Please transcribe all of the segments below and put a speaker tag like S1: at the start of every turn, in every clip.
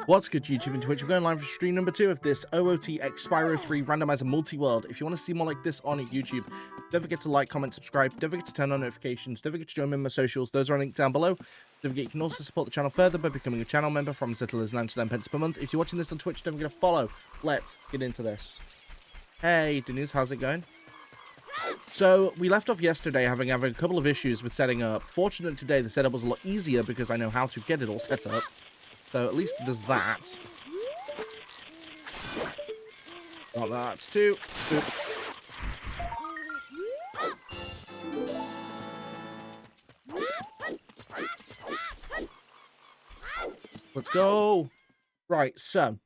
S1: What's good, YouTube and Twitch? We're going live for stream number 2 of this OOT X Spyro 3 Randomizer Multi-World. If you want to see more like this on YouTube, don't forget to like, comment, subscribe. Don't forget to turn on notifications. Don't forget to join me in my socials. Those are linked down below. Don't forget you can also support the channel further by becoming a channel member from as little as 99 pence per month. If you're watching this on Twitch, don't forget to follow. Let's get into this. Hey, Denise, how's it going? So, we left off yesterday having a couple of issues with setting up. Fortunately, today the setup was a lot easier because I know how to get it all set up. So at least there's that. Got that too. Boop. Let's go. Right, so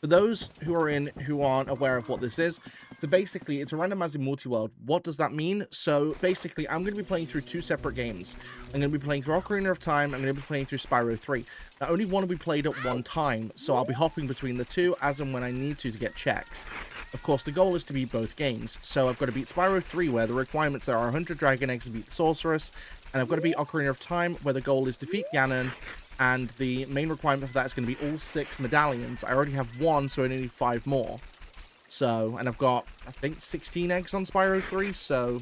S1: for those who aren't aware of what this is, so basically it's a randomizer multi-world. What does that mean? So basically I'm going to be playing through 2 separate games. I'm going to be playing through Ocarina of Time. I'm going to be playing through Spyro 3. Now only one will be played at one time, so I'll be hopping between the two as and when I need to get checks. Of course, the goal is to beat both games. So I've got to beat Spyro 3, where the requirements are 100 Dragon Eggs and beat the Sorceress. And I've got to beat Ocarina of Time, where the goal is defeat Ganon. And the main requirement for that is going to be all 6 medallions. I already have 1, so I only need 5 more. So, and I've got, I think, 16 eggs on Spyro 3, so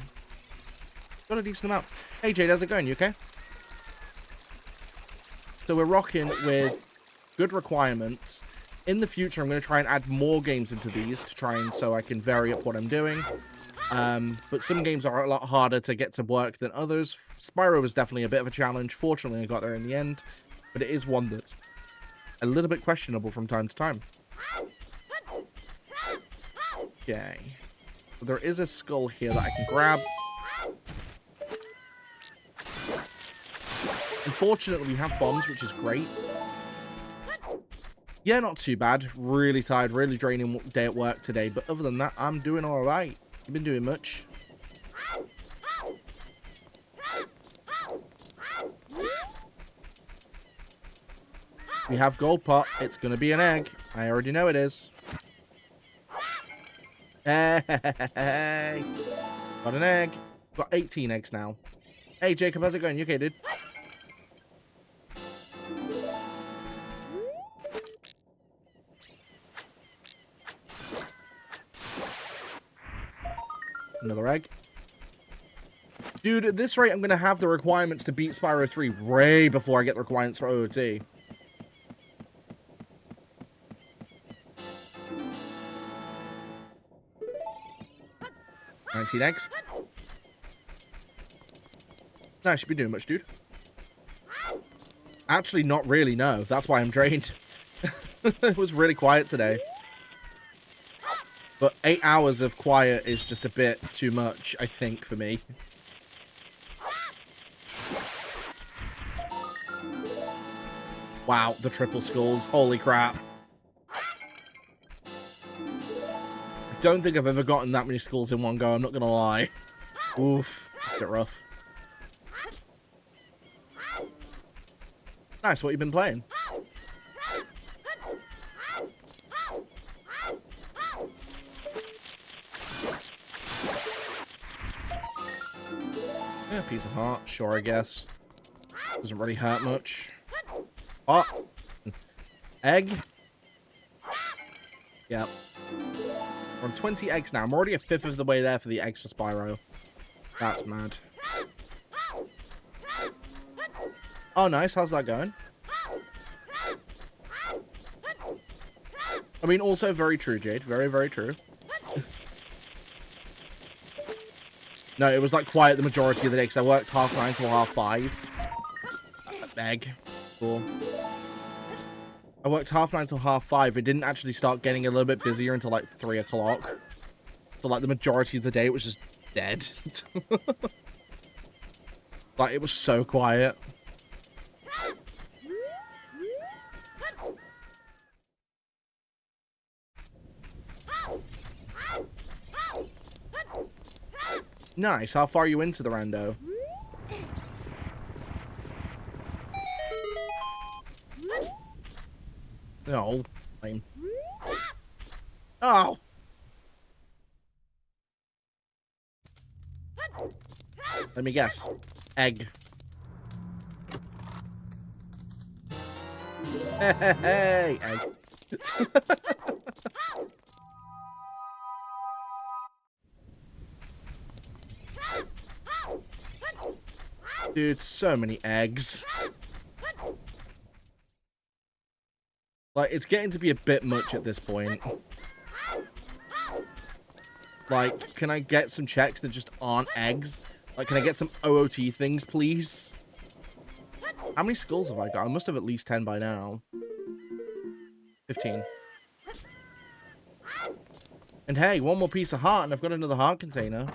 S1: got a decent amount. Hey Jade, how's it going? You okay? So we're rocking with good requirements. In the future, I'm going to try and add more games into these to try and so I can vary up what I'm doing. But some games are a lot harder to get to work than others. Spyro was definitely a bit of a challenge. Fortunately, I got there in the end. But it is one that's a little bit questionable from time to time. Okay. So there is a skull here that I can grab. Unfortunately, we have bombs, which is great. Yeah, not too bad. Really tired, really draining day at work today. But other than that, I'm doing all right. You've been doing much? We have gold pot. It's going to be an egg. I already know it is. Hey. Got an egg. Got 18 eggs now. Hey, Jacob, how's it going? You okay, dude? Another egg. Dude, at this rate, I'm going to have the requirements to beat Spyro 3 way before I get the requirements for OOT. 19 eggs. No, I should be doing much, dude. Actually, not really, no. That's why I'm drained. It was really quiet today. But 8 hours of quiet is just a bit too much, I think, for me. Wow, the triple skulls. Holy crap. I don't think I've ever gotten that many skulls in one go, I'm not gonna lie. Oof, it's a bit rough. Nice, what you been playing? Yeah, piece of heart, sure, I guess. Doesn't really hurt much. Oh! Egg? Yep. We're on 20 eggs now. I'm already a 5th of the way there for the eggs for Spyro. That's mad. Oh, nice. How's that going? I mean, also very true, Jade. Very, very true. No, it was like quiet the majority of the day because I worked 9:30 till 5:30. Egg. Cool. I worked 9:30 till 5:30. It didn't actually start getting a little bit busier until like 3 o'clock. So like the majority of the day it was just dead. Like it was so quiet. Nice. How far are you into the rando? No. Lame. Oh! Let me guess. Egg. Hey, egg. Dude, so many eggs. Like, it's getting to be a bit much at this point. Like, can I get some checks that just aren't eggs? Like, can I get some OOT things, please? How many skulls have I got? I must have at least 10 by now. 15. And hey, one more piece of heart, and I've got another heart container.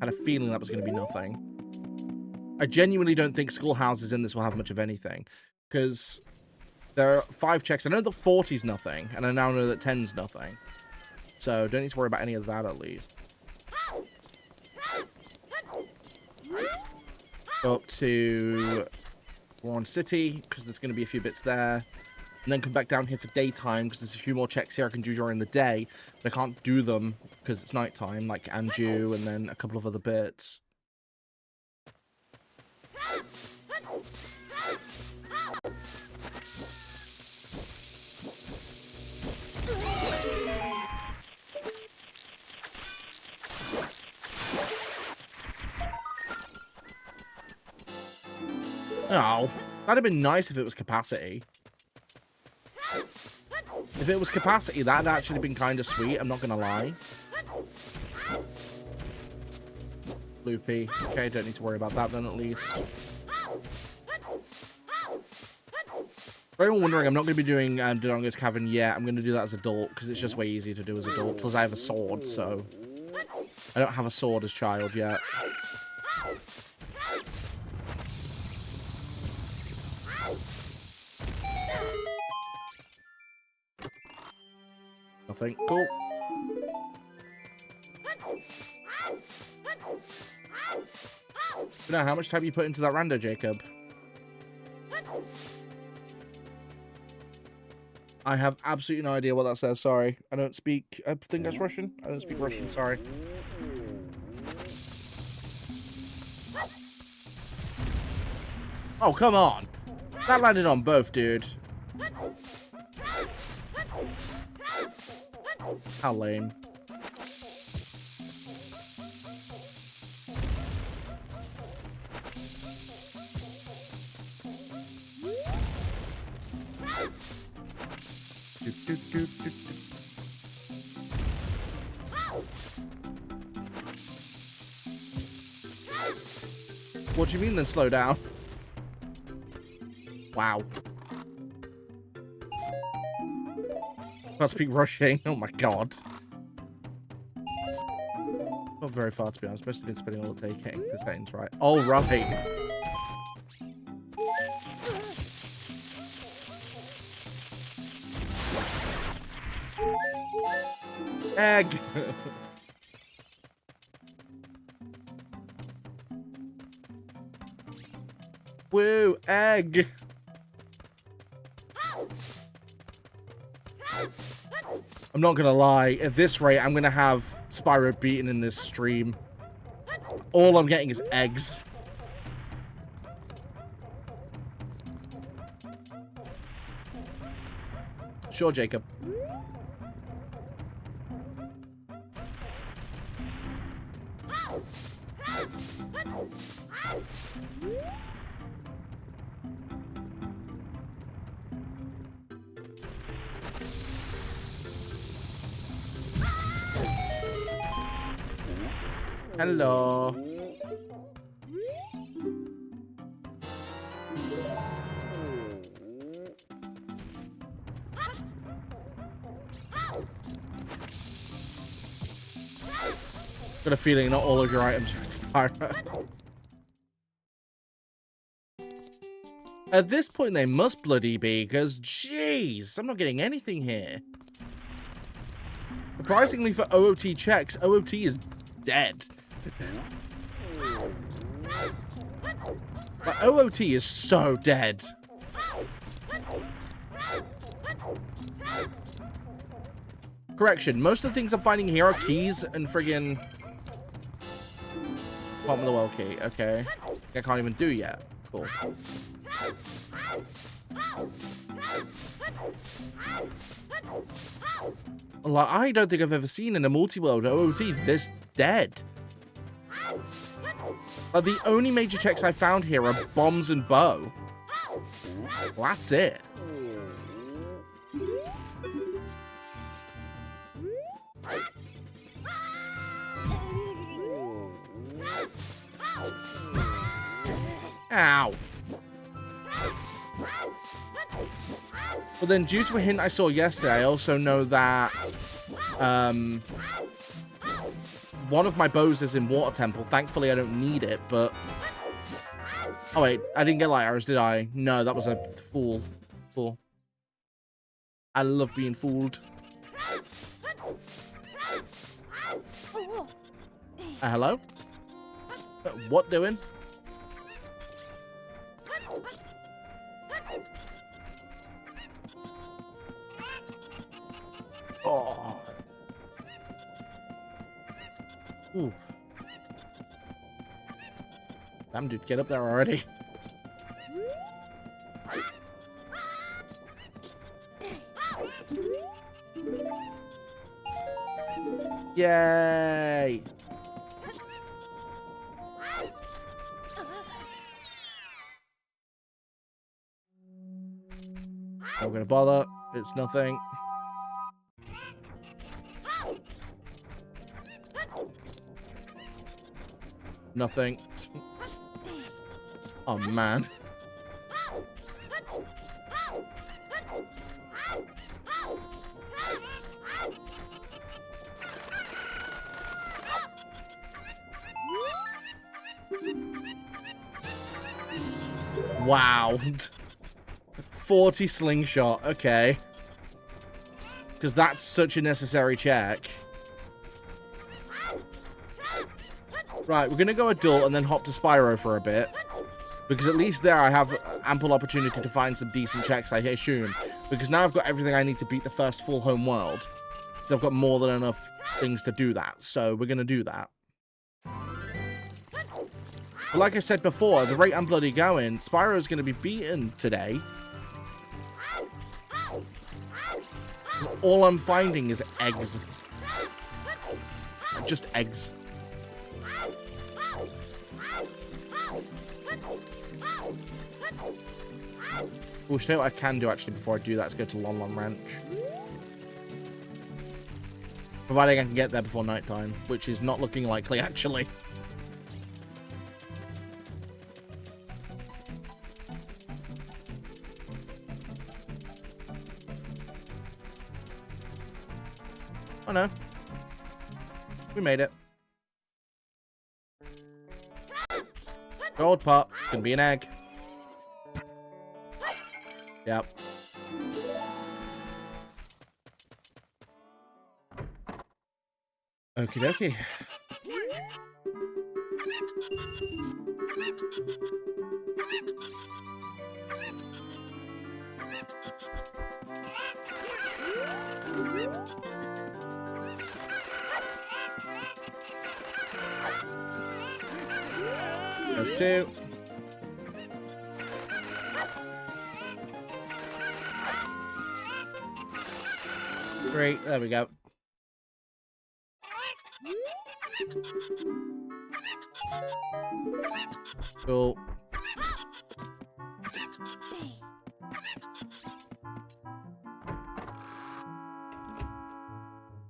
S1: Had a feeling that was going to be nothing. I genuinely don't think schoolhouses in this will have much of anything. Because there are 5 checks. I know that 40's nothing, and I now know that 10's nothing. So don't need to worry about any of that at least. Go up to Warren City, because there's going to be a few bits there. And then come back down here for daytime, because there's a few more checks here I can do during the day. But I can't do them, because it's nighttime, like Anju, and then a couple of other bits. Oh, that'd have been nice if it was capacity. If it was capacity, that'd actually been kind of sweet, I'm not gonna lie. Loopy. Okay, don't need to worry about that then at least. For anyone wondering, I'm not going to be doing Dodongo's Cavern yet. I'm going to do that as adult, because it's just way easier to do as adult. Plus, I have a sword, so... I don't have a sword as child yet. Nothing. Cool. Now, how much time you put into that rando, Jacob? I have absolutely no idea what that says, sorry. I don't speak... I think that's Russian? I don't speak Russian, sorry. Oh, come on! That landed on both, dude. How lame. What do you mean then slow down? Wow. Can't speak Russian. Oh my god. Not very far to be honest. Must have been spinning all the taking. This ain't right. Oh right. Egg. Woo, egg. I'm not gonna lie, at this rate, I'm gonna have Spyro beaten in this stream. All I'm getting is eggs. Sure, Jacob. Hello. Got a feeling not all of your items are Spyro. At this point, they must bloody be, because, jeez, I'm not getting anything here. Surprisingly for OOT checks, OOT is dead. But OOT is so dead. Correction, most of the things I'm finding here are keys and friggin' bottom of the world key. Okay. I can't even do yet. Cool. Like, I don't think I've ever seen in a multi-world OOT this dead. Like, the only major checks I found here are bombs and bow. Well, that's it. Ow. But then, due to a hint I saw yesterday, I also know that one of my bows is in Water Temple. Thankfully, I don't need it, but... Oh, wait. I didn't get light arrows, did I? No, that was a fool. I love being fooled. Hello? What doing? Oh. Ooh. Damn, dude, get up there already. Yay! Not gonna bother. It's nothing. Nothing. Oh, man. Wow. 40 slingshot. Okay. Because that's such a necessary check. Right, we're going to go adult and then hop to Spyro for a bit. Because at least there I have ample opportunity to find some decent checks, I assume. Because now I've got everything I need to beat the first full home world. So I've got more than enough things to do that. So we're going to do that. But like I said before, the rate I'm bloody going, Spyro's going to be beaten today. All I'm finding is eggs. Just eggs. Which what I can do actually before I do that is go to Lon Lon Ranch. Providing I can get there before nighttime, which is not looking likely actually. Oh no. We made it. Gold pot. It's gonna be an egg. Yep. Okie dokie. There's two. Great, there we go. Cool.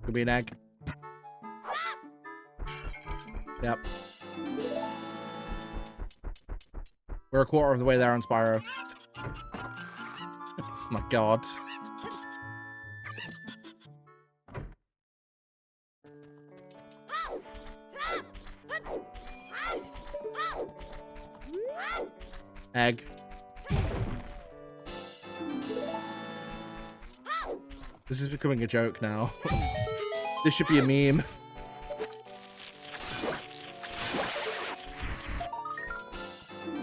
S1: Could be an egg. Yep. We're a quarter of the way there on Spyro. Oh my god. Egg. This is becoming a joke now. This should be a meme.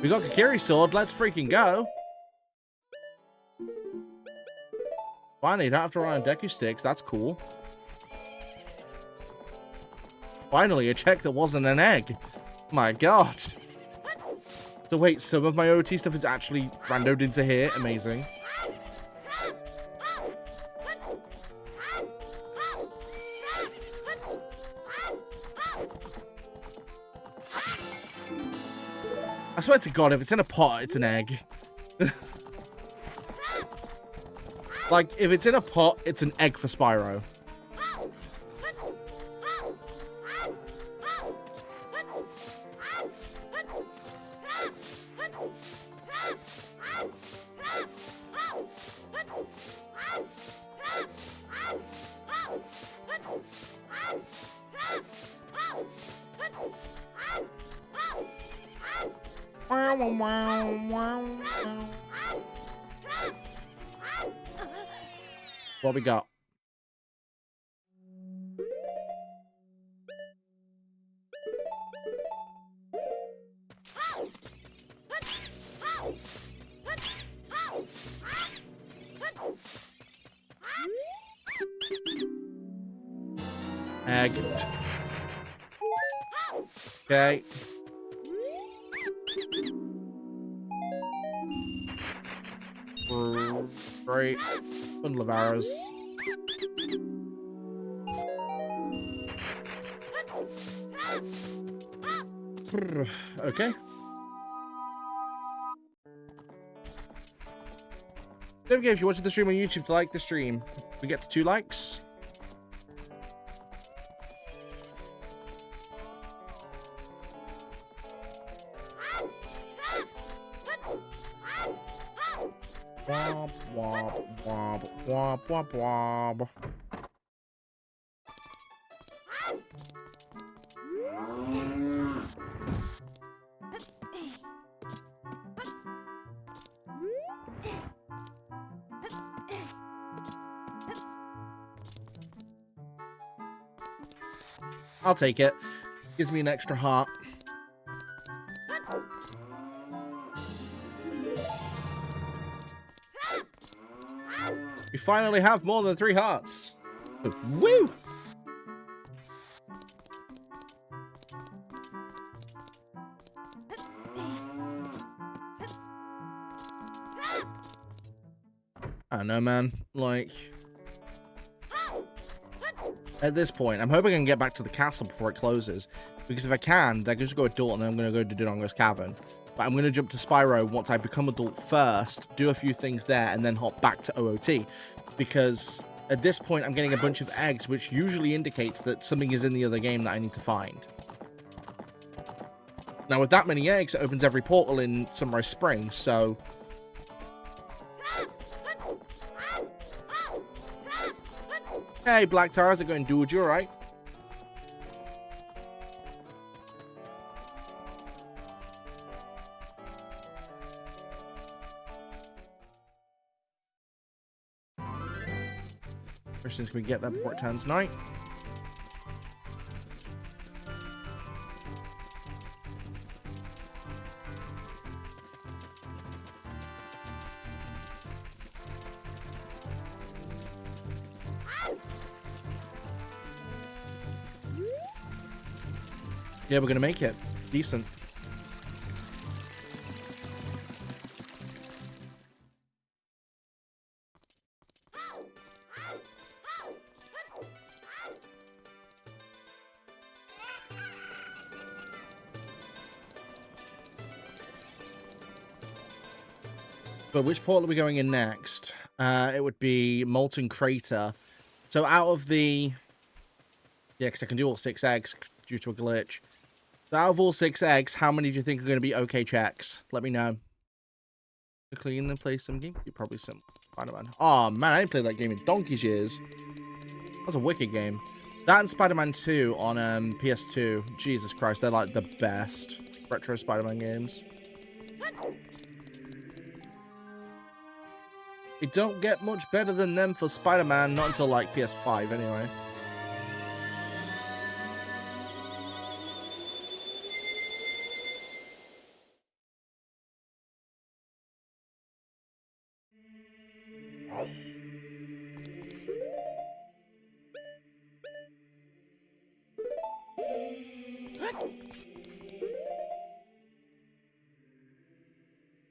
S1: We got Kakiri's sword. Let's freaking go. Finally, you don't have to rely on Deku sticks. That's cool. Finally, a check that wasn't an egg. My god. So wait, some of my OT stuff is actually randomed into here. Amazing. I swear to God, if it's in a pot, it's an egg. Like, if it's in a pot, it's an egg for Spyro. What we got? Egg. Okay. Great. Bundle of arrows. Okay. Don't forget, if you're watching the stream on YouTube, to like the stream. We get to 2 likes. Womp, womp, womp, womp, womp, womp. I'll take it. Gives me an extra heart. We finally have more than 3 hearts. Woo! I don't know, man. Like, at this point, I'm hoping I can get back to the castle before it closes. Because if I can, then I can just go adult and then I'm going to go to Dodongo's Cavern. But I'm going to jump to Spyro once I become adult first, do a few things there, and then hop back to OOT. Because at this point, I'm getting a bunch of eggs, which usually indicates that something is in the other game that I need to find. Now, with that many eggs, it opens every portal in Sunrise Spring, so... Hey, Black Tar, how's it going, dude? You alright? Christians, can we get that before it turns night? Yeah, we're gonna make it. Decent. But which portal are we going in next? It would be Molten Crater. So out of the... Yeah, because I can do all 6 eggs due to a glitch. So out of all 6 eggs, how many do you think are going to be okay checks? Let me know. To clean and play some game? You probably some Spider-Man. Oh man, I didn't play that game in donkey's years. That's a wicked game. That and Spider-Man 2 on PS2. Jesus Christ, they're like the best retro Spider-Man games. It don't get much better than them for Spider-Man, not until like PS5 anyway.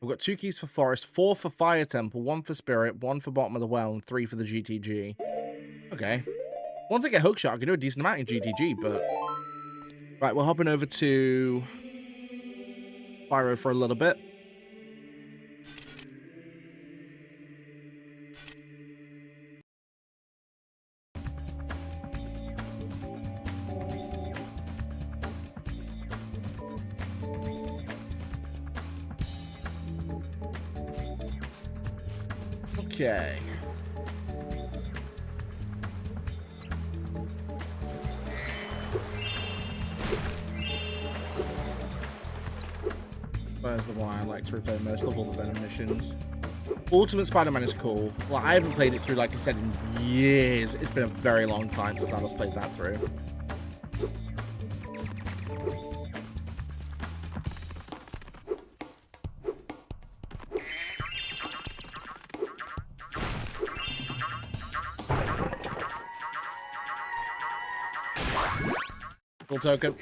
S1: We've got 2 keys for forest, 4 for fire temple, 1 for spirit, 1 for bottom of the well, and 3 for the GTG. Okay. Once I get hookshot, I can do a decent amount in GTG, but... Right, we're hopping over to... Spyro for a little bit. Okay. Where's the one I like to replay most of all the Venom missions? Ultimate Spider-Man is cool. Well, I haven't played it through, like I said, in years. It's been a very long time since I last played that through. Full token.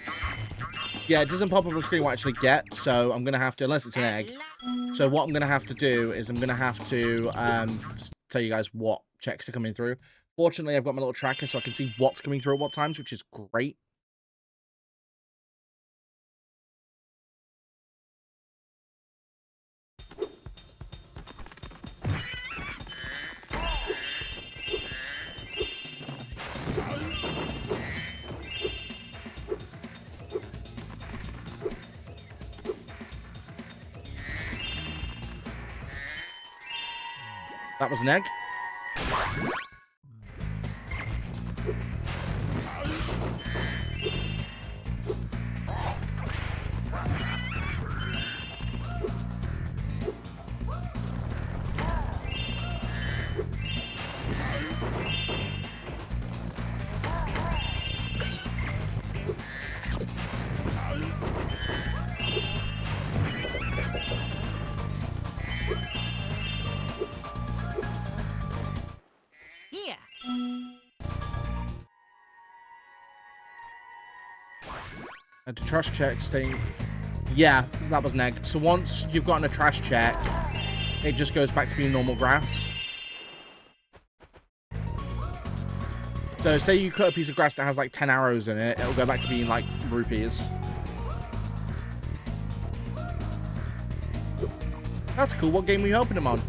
S1: Yeah, it doesn't pop up on screen what I actually get, so I'm going to have to, unless it's an egg. So what I'm going to have to do is I'm going to have to just tell you guys what checks are coming through. Fortunately, I've got my little tracker so I can see what's coming through at what times, which is great. That was an egg. And to trash check thing. Yeah, that was an egg. So once you've gotten a trash check, it just goes back to being normal grass. So say you cut a piece of grass that has like 10 arrows in it, it'll go back to being like rupees. That's cool. What game were you helping him on?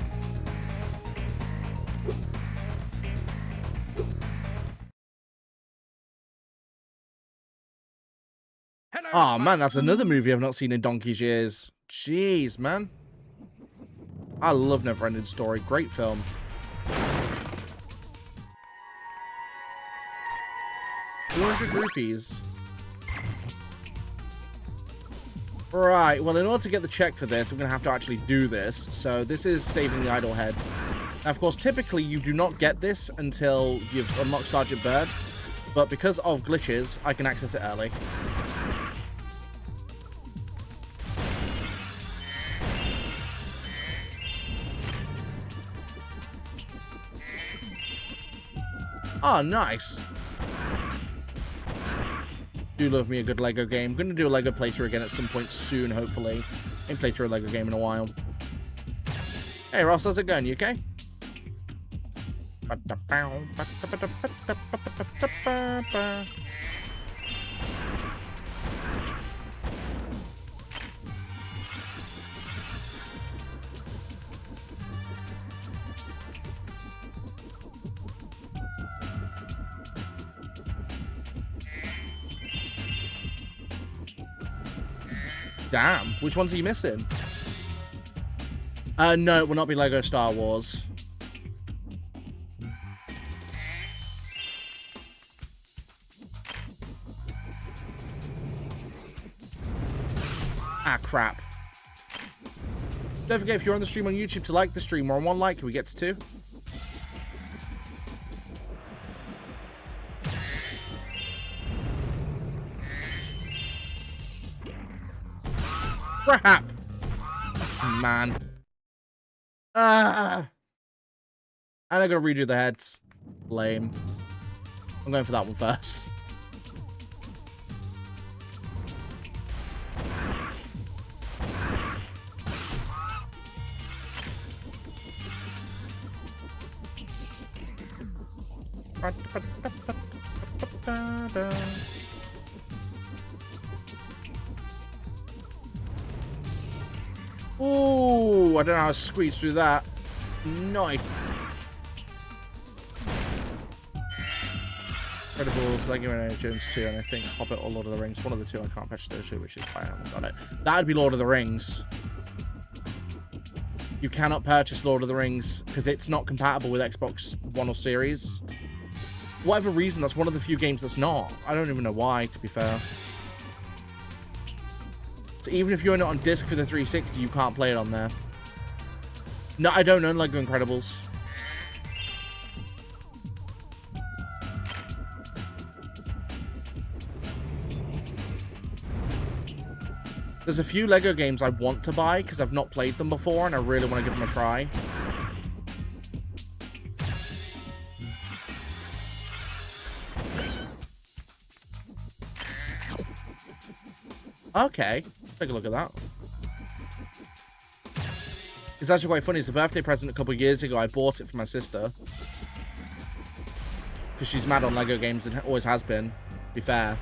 S1: Oh man, that's another movie I've not seen in donkey's years. Jeez, man. I love Neverending Story. Great film. ₹200. Right, well, in order to get the check for this, I'm going to have to actually do this. So this is saving the idle heads. Now, of course, typically you do not get this until you've unlocked Sergeant Bird. But because of glitches, I can access it early. Oh, nice. Do love me a good Lego game. I'm going to do a Lego playthrough again at some point soon, hopefully. I ain't played through a Lego game in a while. Hey, Ross, how's it going? You okay? Damn, which ones are you missing? No, it will not be Lego Star Wars. Ah, crap. Don't forget, if you're on the stream on YouTube, to like the stream. We're on 1 like. Can we get to 2? Crap! Oh, man. And I gotta redo the heads. Lame. I'm going for that one first. Ooh, I don't know how to squeeze through that. Nice. Incredibles, Lego Indiana Jones 2, and I think Hobbit or Lord of the Rings. One of the two I can't fetch those two, which is why I haven't got it. That'd be Lord of the Rings. You cannot purchase Lord of the Rings because it's not compatible with Xbox One or Series. For whatever reason, that's one of the few games that's not. I don't even know why, to be fair. So even if you're not on disc for the 360, you can't play it on there. No, I don't own Lego Incredibles. There's a few Lego games I want to buy because I've not played them before and I really want to give them a try. Okay, take a look at that. It's actually quite funny. It's a birthday present a couple of years ago. I bought it for my sister. Because she's mad on Lego games and always has been, to be fair.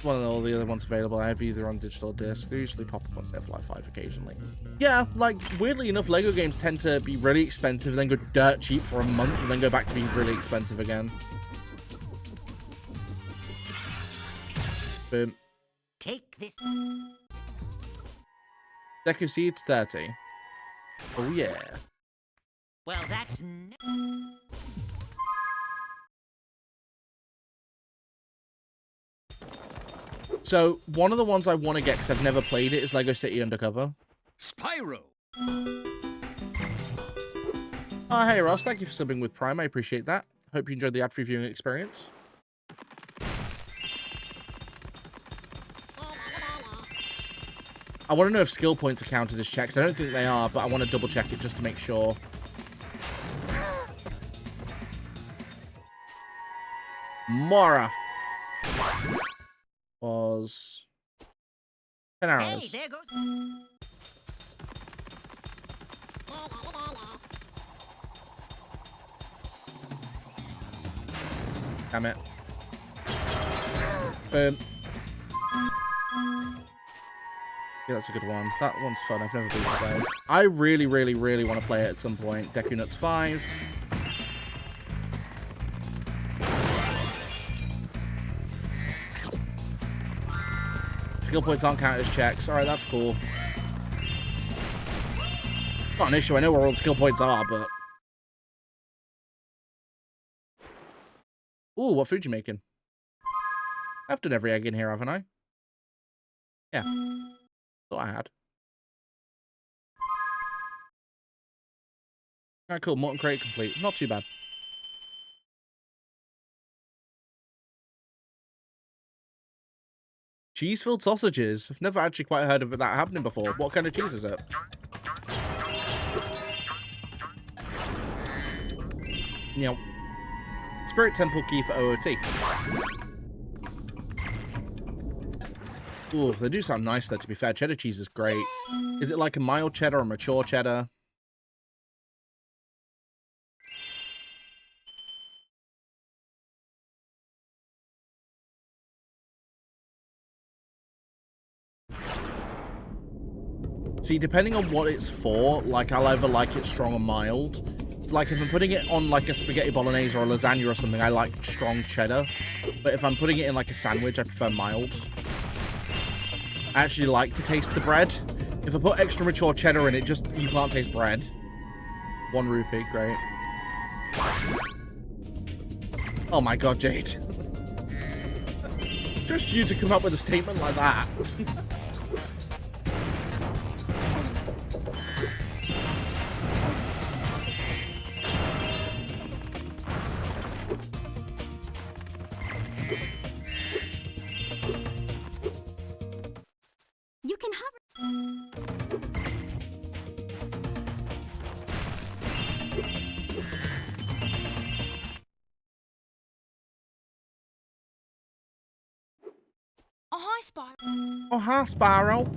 S1: One of all the other ones available. I have either on digital disc. They usually pop up on Life 5 occasionally. Yeah, like, weirdly enough, Lego games tend to be really expensive and then go dirt cheap for a month and then go back to being really expensive again. Boom.
S2: Take this.
S1: Deku Seeds 30. Oh, yeah.
S2: Well, that's
S1: So, one of the ones I want to get, because I've never played it, is Lego City Undercover.
S2: Spyro.
S1: Oh, hey, Ross. Thank you for subbing with Prime. I appreciate that. Hope you enjoyed the ad-free viewing experience. I want to know if skill points are counted as checks. I don't think they are, but I want to double-check it just to make sure. Mora. Was 10 arrows.
S2: Hey, there goes.
S1: Damn it. Boom. Yeah, that's a good one. That one's fun. I've never beat it though. I really, really, really want to play it at some point. Deku Nuts 5. Skill points aren't counted as checks. Alright, that's cool. Not an issue. I know where all the skill points are, but... Ooh, what food you making? I've done every egg in here, haven't I? Yeah. Thought I had. Alright, cool. Molten crate complete. Not too bad. Cheese-filled sausages. I've never actually quite heard of that happening before. What kind of cheese is it? You know, Spirit Temple key for OOT. Ooh, they do sound nice though, to be fair. Cheddar cheese is great. Is it like a mild cheddar or a mature cheddar? See, depending on what it's for, like, I'll either like it strong or mild. Like, if I'm putting it on, like, a spaghetti bolognese or a lasagna or something, I like strong cheddar. But if I'm putting it in, like, a sandwich, I prefer mild. I actually like to taste the bread. If I put extra mature cheddar in it, just, you can't taste bread. 1 rupee, great. Oh my god, Jade. Just you to come up with a statement like that.
S2: You can hover. Oh, hi, Spyro.
S1: Oh, hi, Spyro.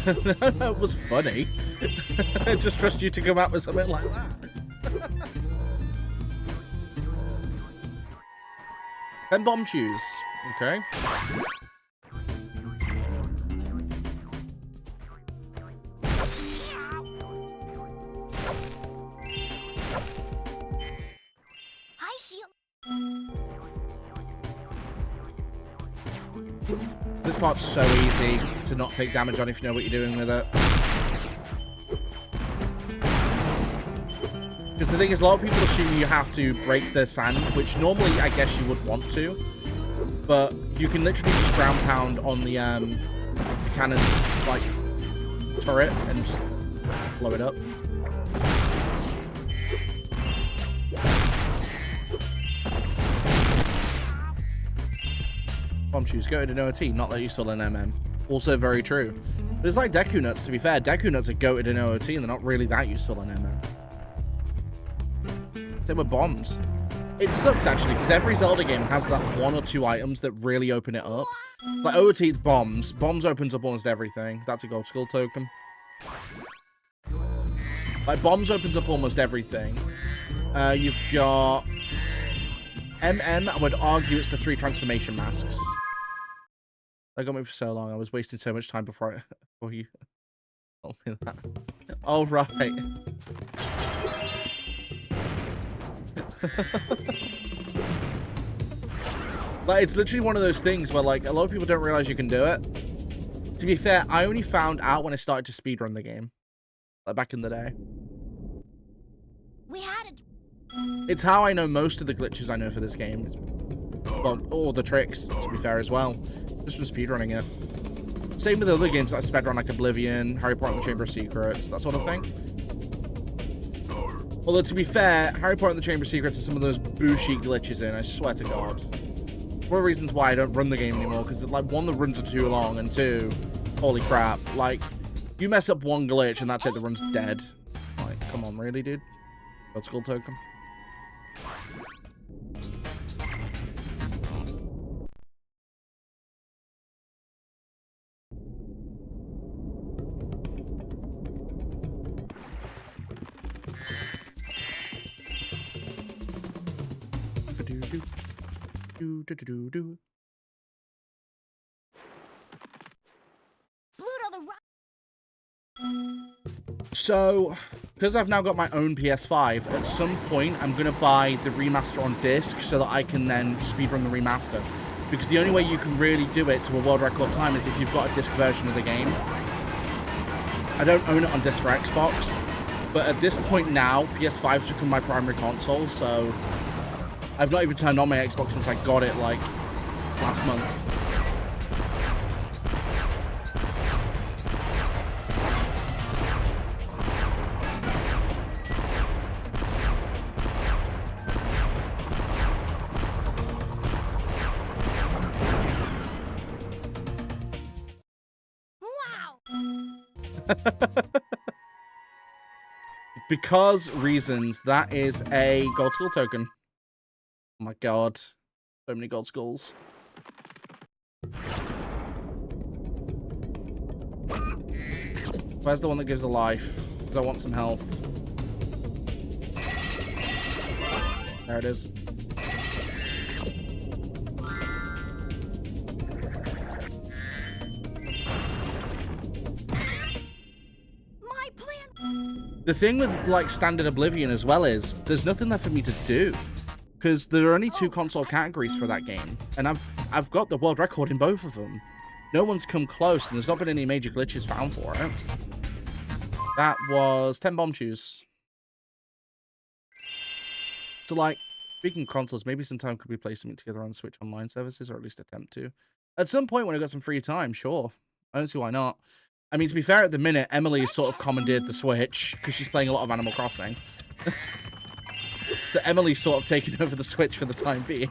S1: That was funny. I just trust you to come up with something like that. 10 bomb chews. Okay.
S2: Hi, Shield.
S1: This part's so easy to not take damage on if you know what you're doing with it. Because the thing is, a lot of people assume you have to break the sand, which normally I guess you would want to. But you can literally just ground pound on the cannon's, like, turret and just blow it up. Bomb shoes, go to OOT, not that you stole an MM. Also very true. But it's like Deku Nuts, to be fair. Deku Nuts are goated in OOT and they're not really that useful in MM. Same with bombs. It sucks, actually, because every Zelda game has that 1 or 2 items that really open it up. Like OOT, it's bombs. Bombs opens up almost everything. That's a gold skull token. Like, bombs opens up almost everything. You've got... MM, I would argue it's the 3 transformation masks. That got me for so long. I was wasting so much time before you told me that. Oh, right. Like, it's literally one of those things where, like, a lot of people don't realize you can do it. To be fair, I only found out when I started to speedrun the game. Like, back in the day.
S2: We had it.
S1: It's how I know most of the glitches I know for this game. Well, all the tricks, to be fair, as well. Just from speedrunning it. Same with other games like Spedrun, like Oblivion, Harry Potter and the Chamber of Secrets, that sort of thing. Although, to be fair, Harry Potter and the Chamber of Secrets are some of those bushy glitches in, I swear to God. One of the reasons why I don't run the game anymore, because, like, 1, the runs are too long, and 2, holy crap. Like, you mess up one glitch, and that's it, the run's dead. Like, come on, really, dude? Gold skull token.
S2: Pluto the Rock.
S1: So, because I've now got my own PS5, at some point I'm going to buy the remaster on disc so that I can then speedrun the remaster. Because the only way you can really do it to a world record time is if you've got a disc version of the game. I don't own it on disc for Xbox, but at this point now, PS5's become my primary console, so I've not even turned on my Xbox since I got it, like, last month. Because reasons, that is a gold skull token. Oh my god. So many gold skulls. Where's the one that gives a life? Because I want some health. There it is. The thing with, like, standard Oblivion as well is there's nothing left for me to do because there are only 2 console categories for that game, and I've got the world record in both of them. No one's come close, and there's not been any major glitches found for it. That was 10 bomb chews. So, like, speaking of consoles, maybe sometime could we play something together on Switch Online services, or at least attempt to. At some point when I got some free time, sure. I don't see why not. I mean, to be fair, at the minute, Emily sort of commandeered the Switch because she's playing a lot of Animal Crossing. So Emily's sort of taking over the Switch for the time being.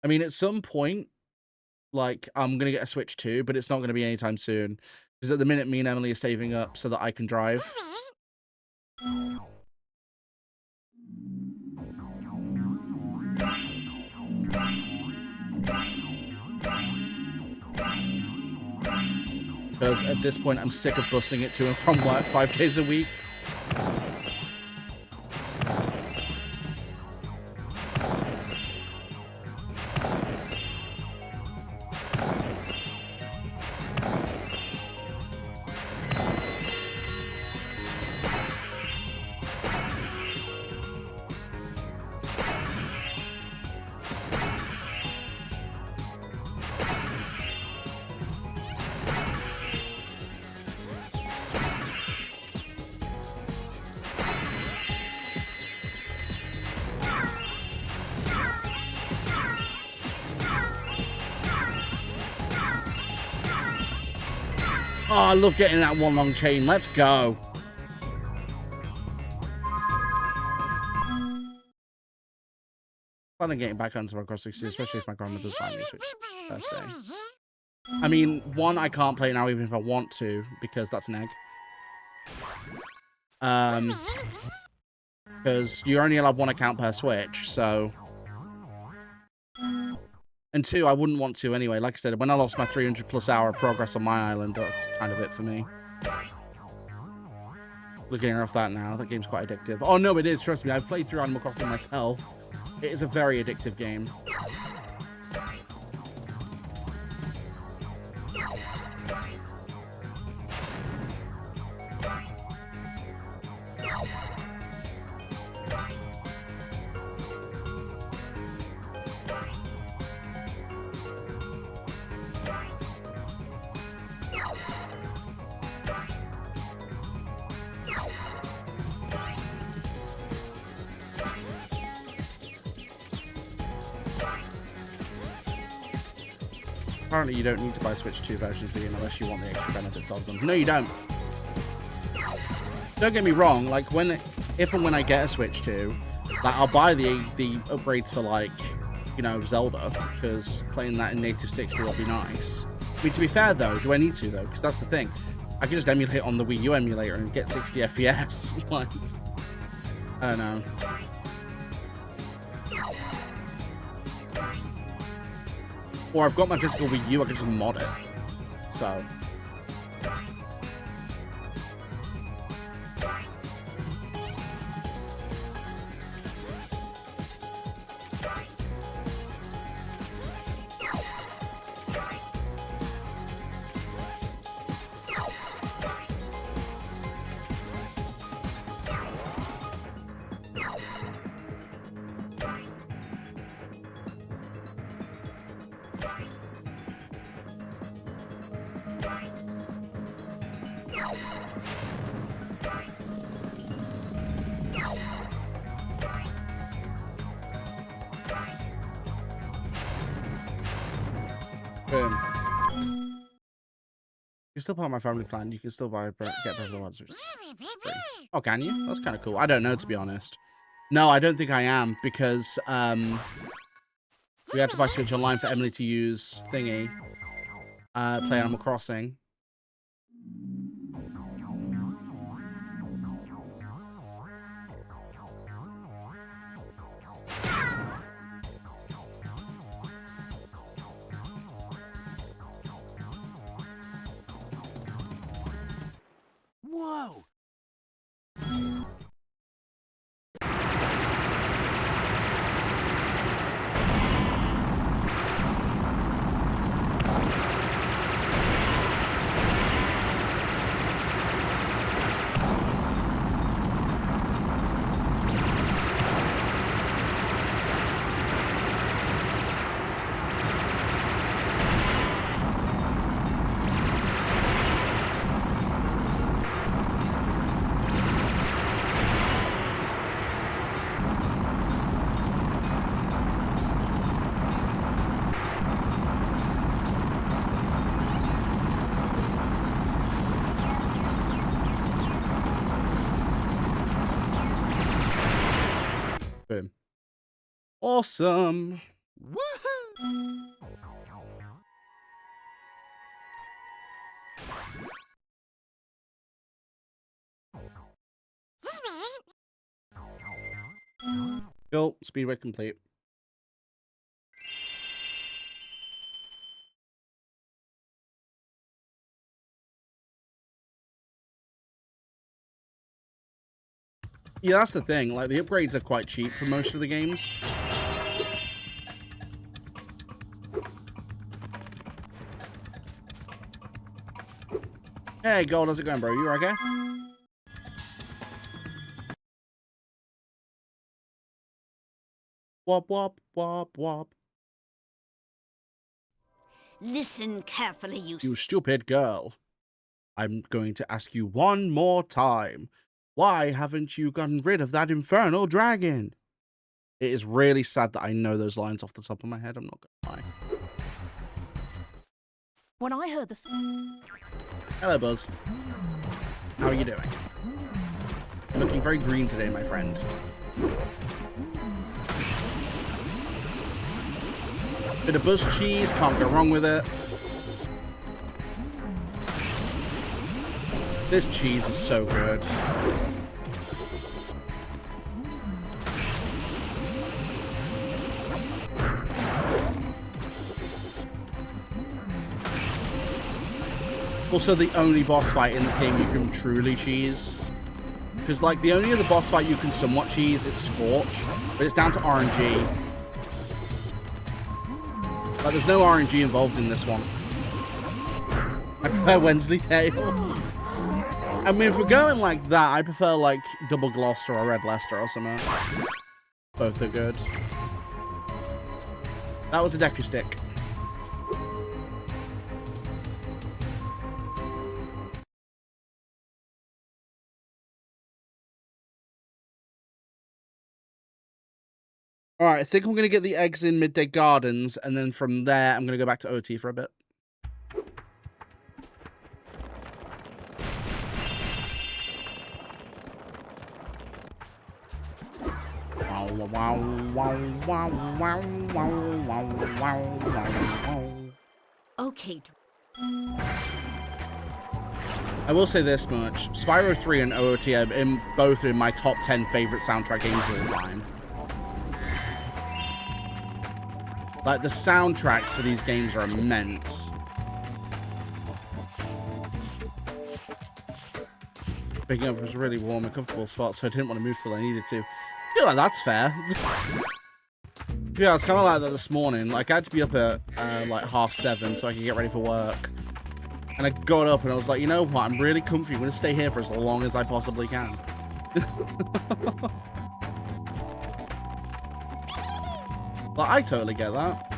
S1: I mean, at some point, like, I'm going to get a Switch too, but it's not going to be anytime soon. Because at the minute, me and Emily are saving up so that I can drive. Because at this point, I'm sick of busing it to and from work 5 days a week. Oh, I love getting that one long chain. Let's go. Fun on getting back onto my Cross 60, especially if my grandmother's buying me a Switch birthday. I mean, one, I can't play now even if I want to, because that's an egg. Because you're only allowed one account per Switch, so... And two, I wouldn't want to anyway. Like I said, when I lost my 300+ hour progress on my island, that's kind of it for me. Looking off that now, that game's quite addictive. Oh no, it is, trust me. I've played through Animal Crossing myself. It is a very addictive game. Apparently you don't need to buy Switch 2 versions of the game unless you want the extra benefits of them. No, you don't. Don't get me wrong, like, if and when I get a Switch 2, like, I'll buy the upgrades for, like, you know, Zelda, because playing that in native 60 will be nice. I mean, to be fair, though, do I need to, though? Because that's the thing. I can just emulate on the Wii U emulator and get 60 FPS. Like, I don't know. Or I've got my physical Wii U, I can just mod it. So. Boom. You're still part of my family plan. You can still get Breath of the Wild. Oh, can you? That's kind of cool. I don't know, to be honest. No, I don't think I am, because we had to buy Switch Online for Emily to use thingy. Play Animal Crossing.
S3: Whoa!
S1: Boom. Awesome.
S3: Woohoo!
S1: Cool. Speedway complete. Yeah, that's the thing. Like, the upgrades are quite cheap for most of the games. Hey, Gold, how's it going, bro? You okay? Wop, wop, wop, wop.
S2: Listen carefully,
S1: You stupid girl. I'm going to ask you one more time. Why haven't you gotten rid of that infernal dragon? It is really sad that I know those lines off the top of my head. I'm not going to lie.
S2: When I heard the...
S1: Hello, Buzz. How are you doing? You're looking very green today, my friend. Bit of Buzz cheese, can't go wrong with it. This cheese is so good. Also, the only boss fight in this game you can truly cheese. Because, like, the only other boss fight you can somewhat cheese is Scorch, but it's down to RNG. Like, there's no RNG involved in this one. I prefer Wensley Tail. I mean, if we're going like that, I prefer, like, Double Gloucester or Red Leicester or something. Both are good. That was a Deku Stick. Alright, I think I'm going to get the eggs in Midday Gardens, and then from there, I'm going to go back to OT for a bit.
S2: Okay.
S1: I will say this much. Spyro 3 and OOT are both in my top 10 favorite soundtrack games of all time. Like, the soundtracks for these games are immense. Picking up was a really warm and comfortable spot, so I didn't want to move till I needed to. I feel like that's fair. Yeah, it's kind of like that this morning. Like, I had to be up at, like, 7:30 so I could get ready for work. And I got up and I was like, you know what? I'm really comfy. I'm going to stay here for as long as I possibly can. Like, I totally get that.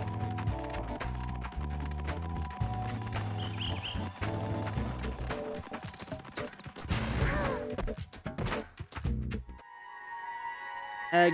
S1: Egg.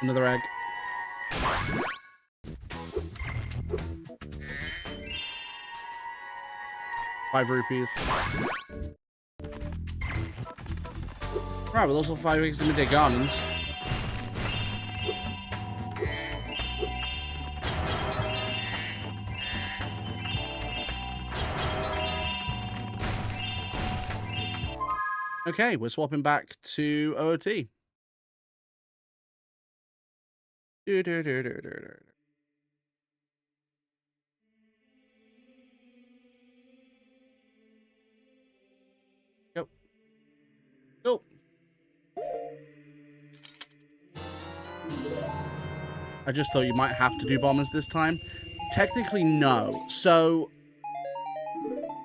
S1: Another egg. ₹5. Right, but also 5 eggs in Midday Gardens. Okay, we're swapping back to OOT. Yep. Nope. I just thought you might have to do bombers this time. Technically, no. So,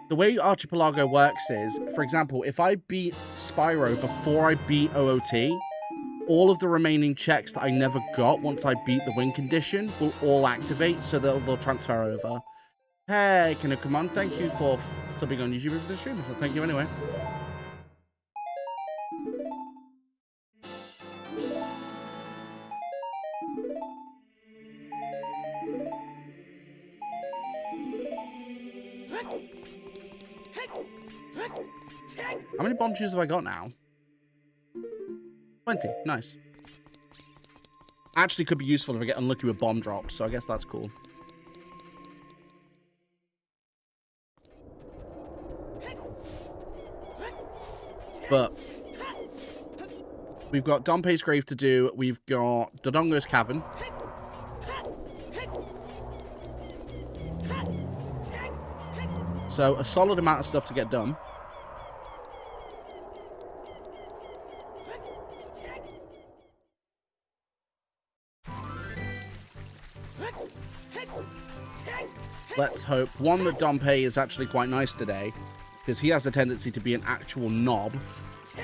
S1: the way Archipelago works is, for example, if I beat Spyro before I beat OOT, all of the remaining checks that I never got once I beat the win condition will all activate, so they'll transfer over. Hey, can you come on? Thank you for subbing on YouTube for the stream. Thank you anyway. How many bomb shoes have I got now? 20. Nice. Actually could be useful if I get unlucky with bomb drops, so I guess that's cool. But we've got Dompe's grave to do. We've got Dodongo's cavern. So a solid amount of stuff to get done. Let's hope, one, that Dompe is actually quite nice today, because he has a tendency to be an actual knob.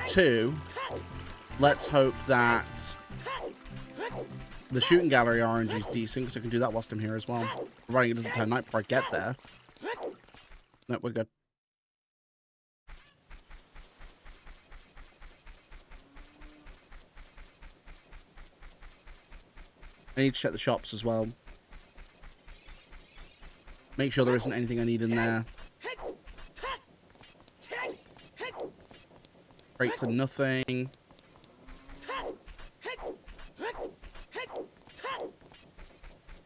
S1: Two, let's hope that the shooting gallery orange is decent, because I can do that whilst I'm here as well. Providing it doesn't turn night before I get there. No, we're good. I need to check the shops as well. Make sure there isn't anything I need in there. Crates are nothing.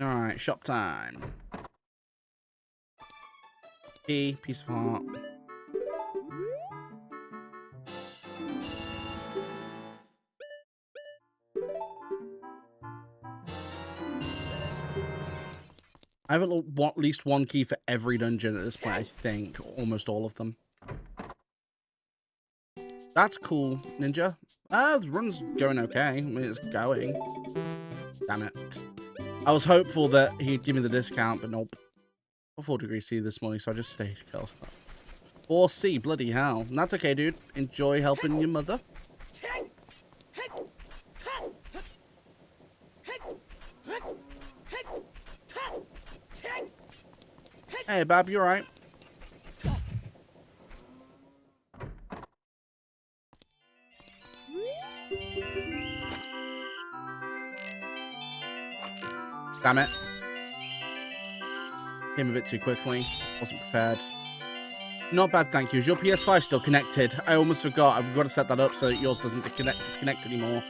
S1: Alright, shop time. Key, piece of heart. I have at least one key for every dungeon at this point, I think. Almost all of them. That's cool, Ninja. The run's going okay. I mean, it's going. Damn it. I was hopeful that he'd give me the discount, but nope. 4 degrees C this morning, so I just stayed curled up. 4C, bloody hell. And that's okay, dude. Enjoy helping your mother. Hey, Bab, you alright? Damn it. Came a bit too quickly. Wasn't prepared. Not bad, thank you. Is your PS5 still connected? I almost forgot. I've got to set that up so that yours doesn't disconnect anymore.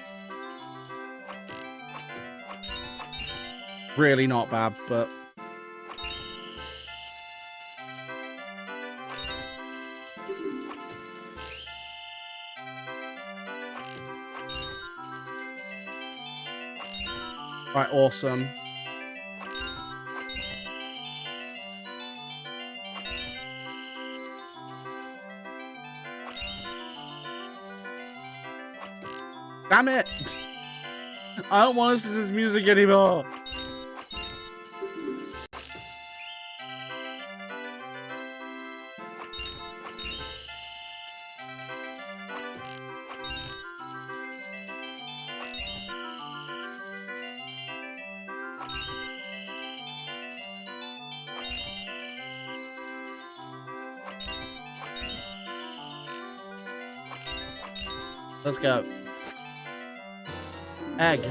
S1: Really not bad, but... Right, awesome. Damn it! I don't want to listen to this music anymore. Let's go. Egg.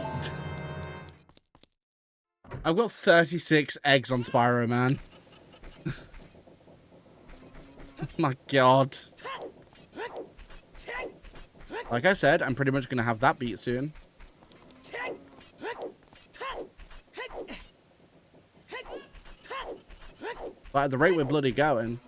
S1: I've got 36 eggs on Spyro, man. My god. Like I said, I'm pretty much going to have that beat soon. But at the rate we're bloody going...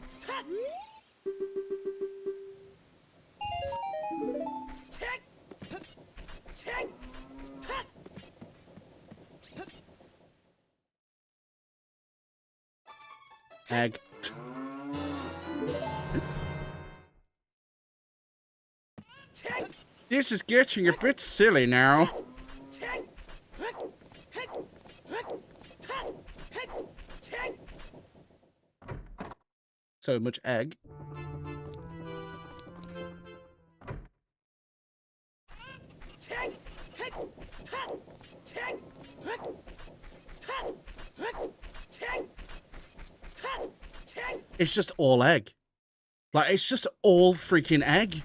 S1: Egg. This is getting a bit silly now. So much egg. It's just all egg. Like, it's just all freaking egg.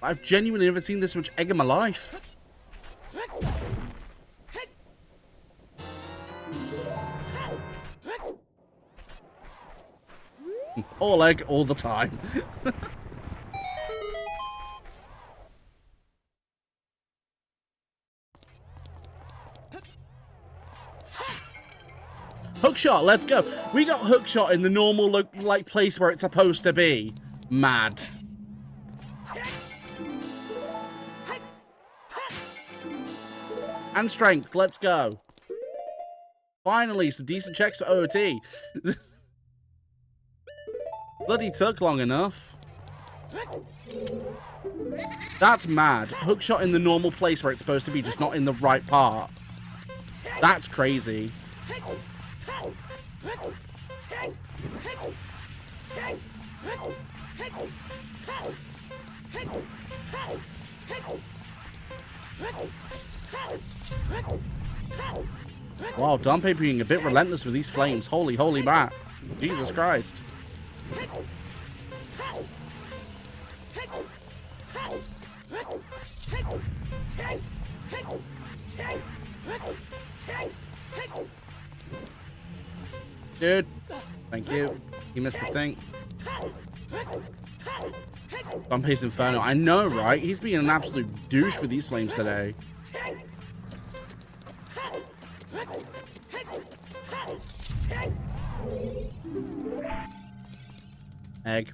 S1: I've genuinely never seen this much egg in my life. All egg, all the time. Hookshot, let's go. We got hookshot in the normal like place where it's supposed to be. Mad. And strength, let's go. Finally, some decent checks for OOT. Bloody took long enough. That's mad. Hookshot in the normal place where it's supposed to be, just not in the right part. That's crazy. Wow, Dompe being a bit relentless with these flames. Holy bat. Jesus Christ. Dude, thank you. He missed the thing. Dompe's Inferno. I know, right? He's being an absolute douche with these flames today. Egg.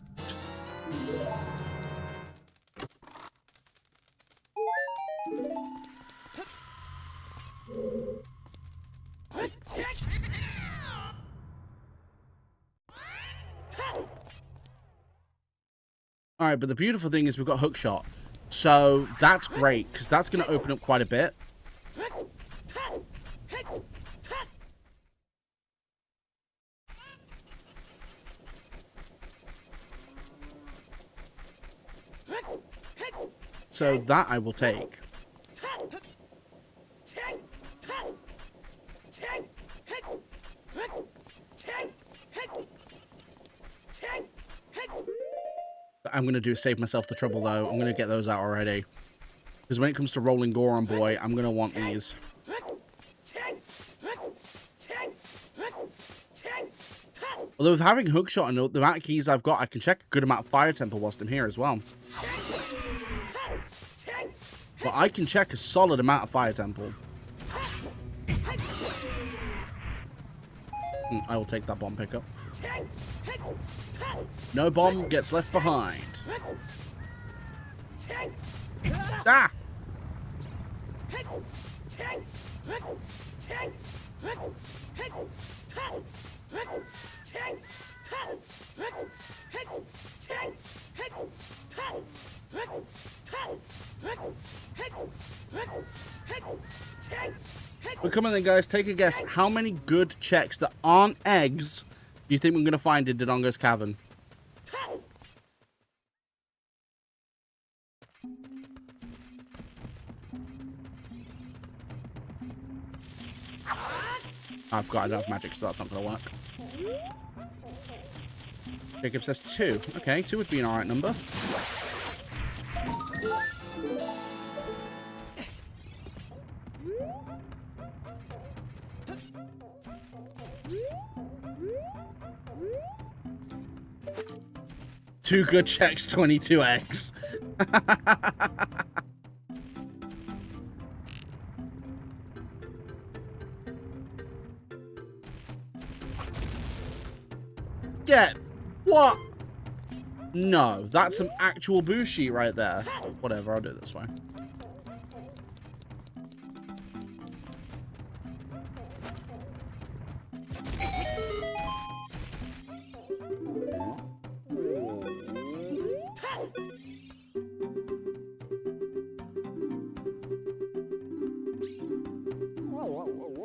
S1: All right, but the beautiful thing is we've got hookshot. So that's great, because that's going to open up quite a bit. So that I will take. I'm going to do save myself the trouble, though. I'm going to get those out already. Because when it comes to rolling Goron Boy, I'm going to want these. Although with having hookshot and the amount of keys I've got, I can check a good amount of Fire Temple whilst I'm here as well. But I can check a solid amount of Fire Temple. I will take that bomb pickup. No bomb gets left behind. Ah! But come on then, guys, take a guess. How many good checks that aren't eggs do you think we're going to find in Dodongo's Cavern? I've got enough magic, so that's not going to work. Jacob says 2. Okay, 2 would be an alright number. Two good checks, 22 eggs. Get what? No, that's some actual Bushi right there. Whatever, I'll do it this way.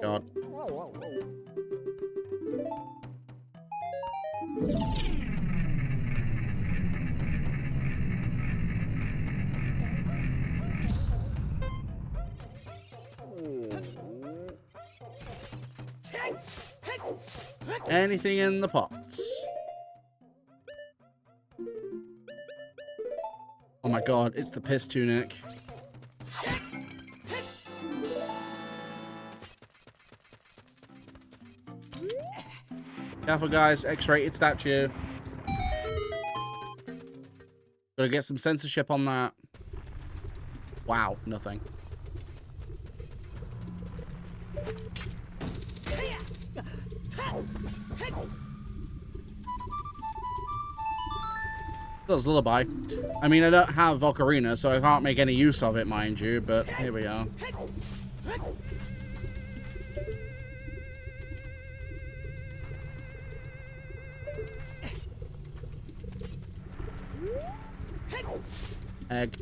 S1: God. Anything in the pots? Oh my god, it's the piss tunic. Careful, guys. X-rated statue. Gotta get some censorship on that. Wow, nothing. That's Lullaby. I mean, I don't have Ocarina, so I can't make any use of it, mind you, but here we are. Egg.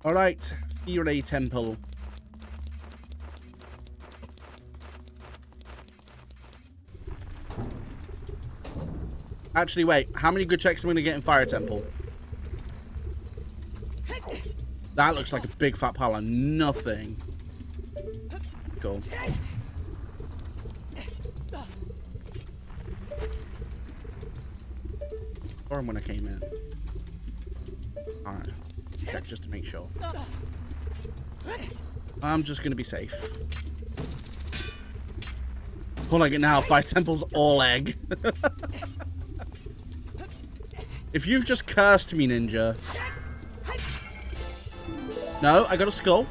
S1: All right, Hyrule Temple. Actually, wait. How many good checks am I going to get in Fire Temple? That looks like a big fat pile of nothing. Cool. Or when I came in. Alright. Check just to make sure. I'm just going to be safe. All I get now, Fire Temple's all egg. If you've just cursed me, Ninja. No, I got a skull.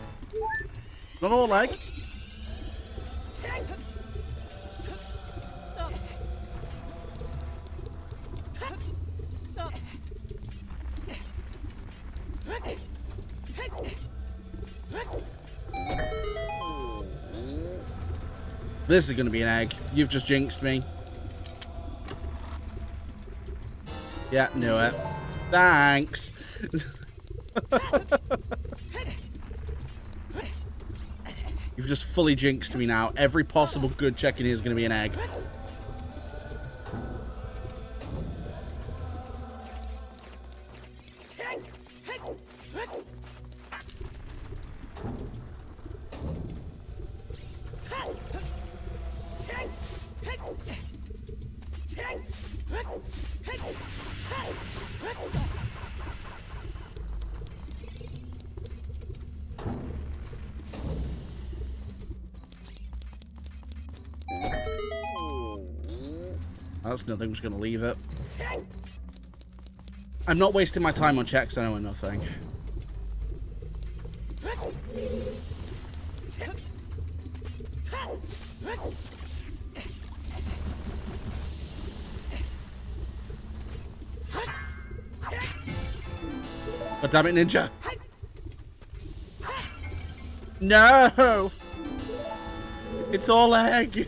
S1: Not all egg. This is going to be an egg. You've just jinxed me. Yeah, knew it. Thanks. You've just fully jinxed me now. Every possible good check in here is going to be an egg. That's nothing. I'm just going to leave it. I'm not wasting my time on checks. I know nothing. God damn it, Ninja. No! It's all egg.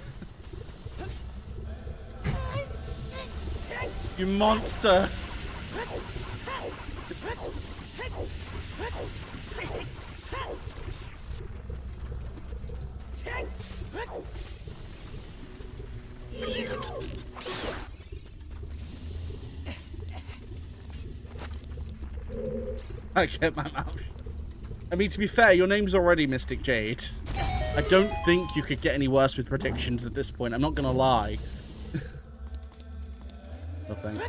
S1: You monster. I get my mouth. I mean, to be fair, your name's already Mystic Jade. I don't think you could get any worse with predictions at this point. I'm not gonna lie. Nothing.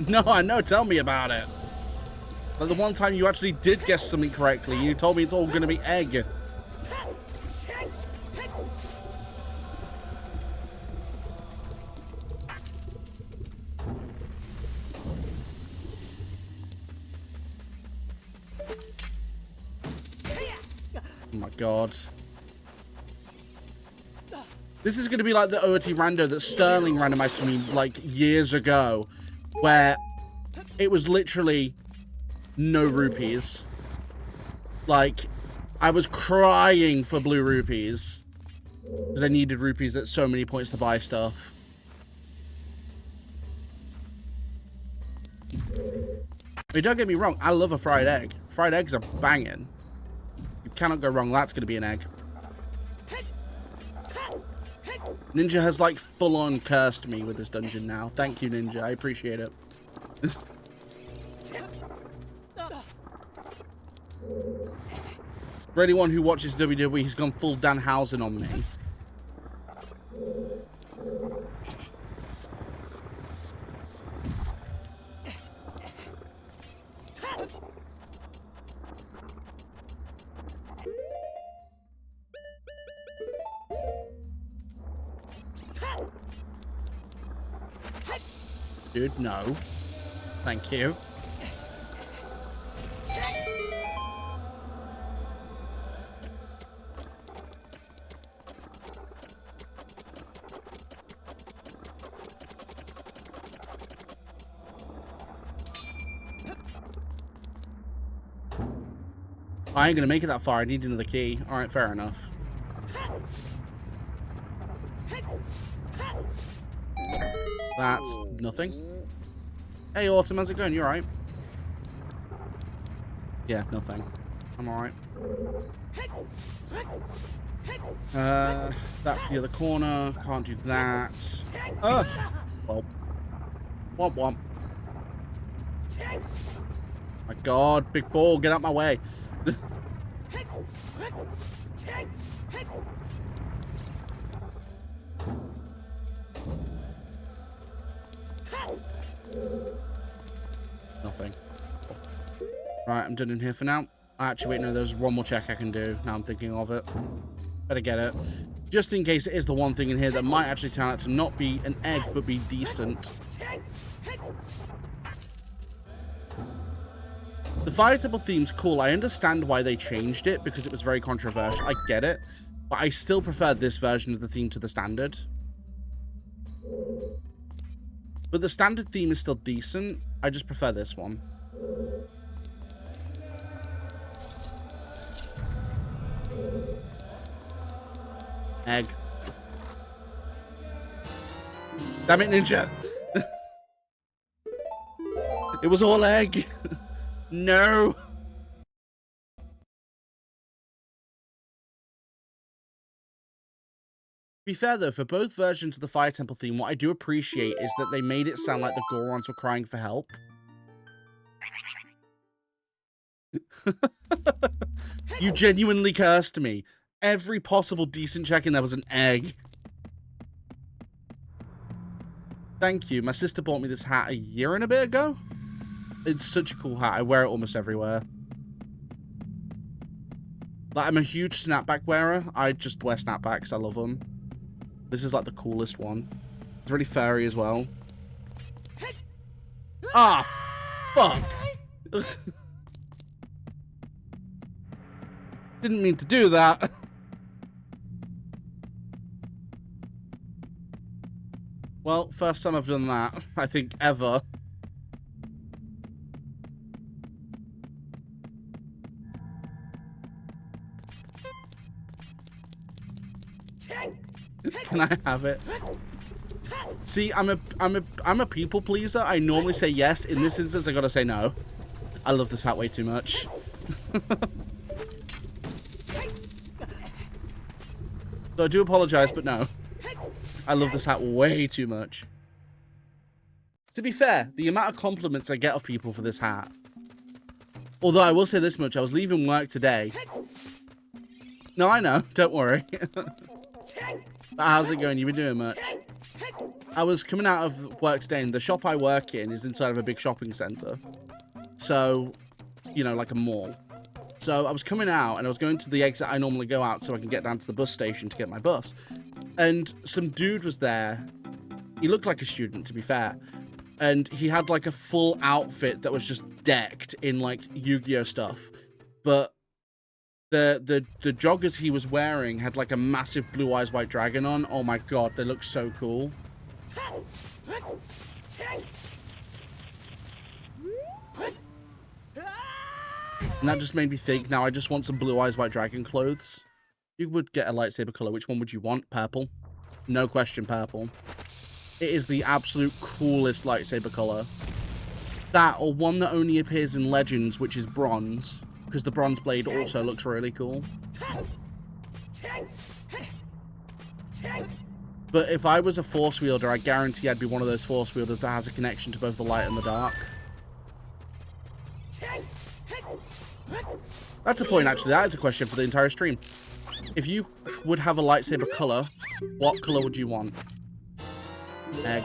S1: No, I know. Tell me about it. But the one time you actually did guess something correctly, you told me it's all gonna be egg. Oh my god. This is going to be like the OOT rando that Sterling randomized for me like years ago, where it was literally no rupees. Like, I was crying for blue rupees because I needed rupees at so many points to buy stuff. I mean, don't get me wrong, I love a fried egg. Fried eggs are banging. You cannot go wrong. That's going to be an egg. Ninja has, like, full-on cursed me with this dungeon now. Thank you, Ninja. I appreciate it. For anyone who watches WWE, he's gone full Danhausen on me. Dude, no. Thank you. I ain't gonna make it that far. I need another key. Alright, fair enough. That's nothing. Hey, Autumn, how's it going? You alright? Yeah, nothing. I'm alright. That's the other corner. Can't do that. Oh! Well. Womp womp. My god, big ball, get out my way. Nothing. Right, I'm done in here for now. Actually, wait, no, there's one more check I can do. Now I'm thinking of it. Better get it. Just in case it is the one thing in here that might actually turn out to not be an egg, but be decent. The Fire Temple theme's cool. I understand why they changed it, because it was very controversial. I get it. But I still prefer this version of the theme to the standard. But the standard theme is still decent. I just prefer this one. Egg. Damn it, Ninja. It was all egg. No. To be fair, though, for both versions of the Fire Temple theme, what I do appreciate is that they made it sound like the Gorons were crying for help. You genuinely cursed me. Every possible decent check in there was an egg. Thank you. My sister bought me this hat a year and a bit ago. It's such a cool hat. I wear it almost everywhere. Like, I'm a huge snapback wearer. I just wear snapbacks. I love them. This is like the coolest one. It's really furry as well. Ah, fuck. Didn't mean to do that. Well, first time I've done that, I think, ever. Can I have it? See, I'm a people pleaser. I normally say yes. In this instance, I gotta say no. I love this hat way too much. So I do apologize, but no. I love this hat way too much. To be fair, the amount of compliments I get of people for this hat. Although I will say this much, I was leaving work today. No, I know. Don't worry. How's it going? You been doing much? I was coming out of work today, and the shop I work in is inside of a big shopping center. So, you know, like a mall. So I was coming out, and I was going to the exit I normally go out so I can get down to the bus station to get my bus. And some dude was there. He looked like a student, to be fair. And he had like a full outfit that was just decked in like Yu-Gi-Oh stuff. But the joggers he was wearing had like a massive Blue Eyes White Dragon on. Oh my god, they look so cool. And that just made me think, now I just want some Blue Eyes White Dragon clothes. You would get a lightsaber color. Which one would you want? Purple. No question, purple. It is the absolute coolest lightsaber color. That, or one that only appears in Legends, which is bronze. Because the bronze blade also looks really cool. But if I was a Force wielder, I guarantee I'd be one of those Force wielders that has a connection to both the light and the dark. That's a point, actually. That is a question for the entire stream. If you would have a lightsaber color, what color would you want? Egg.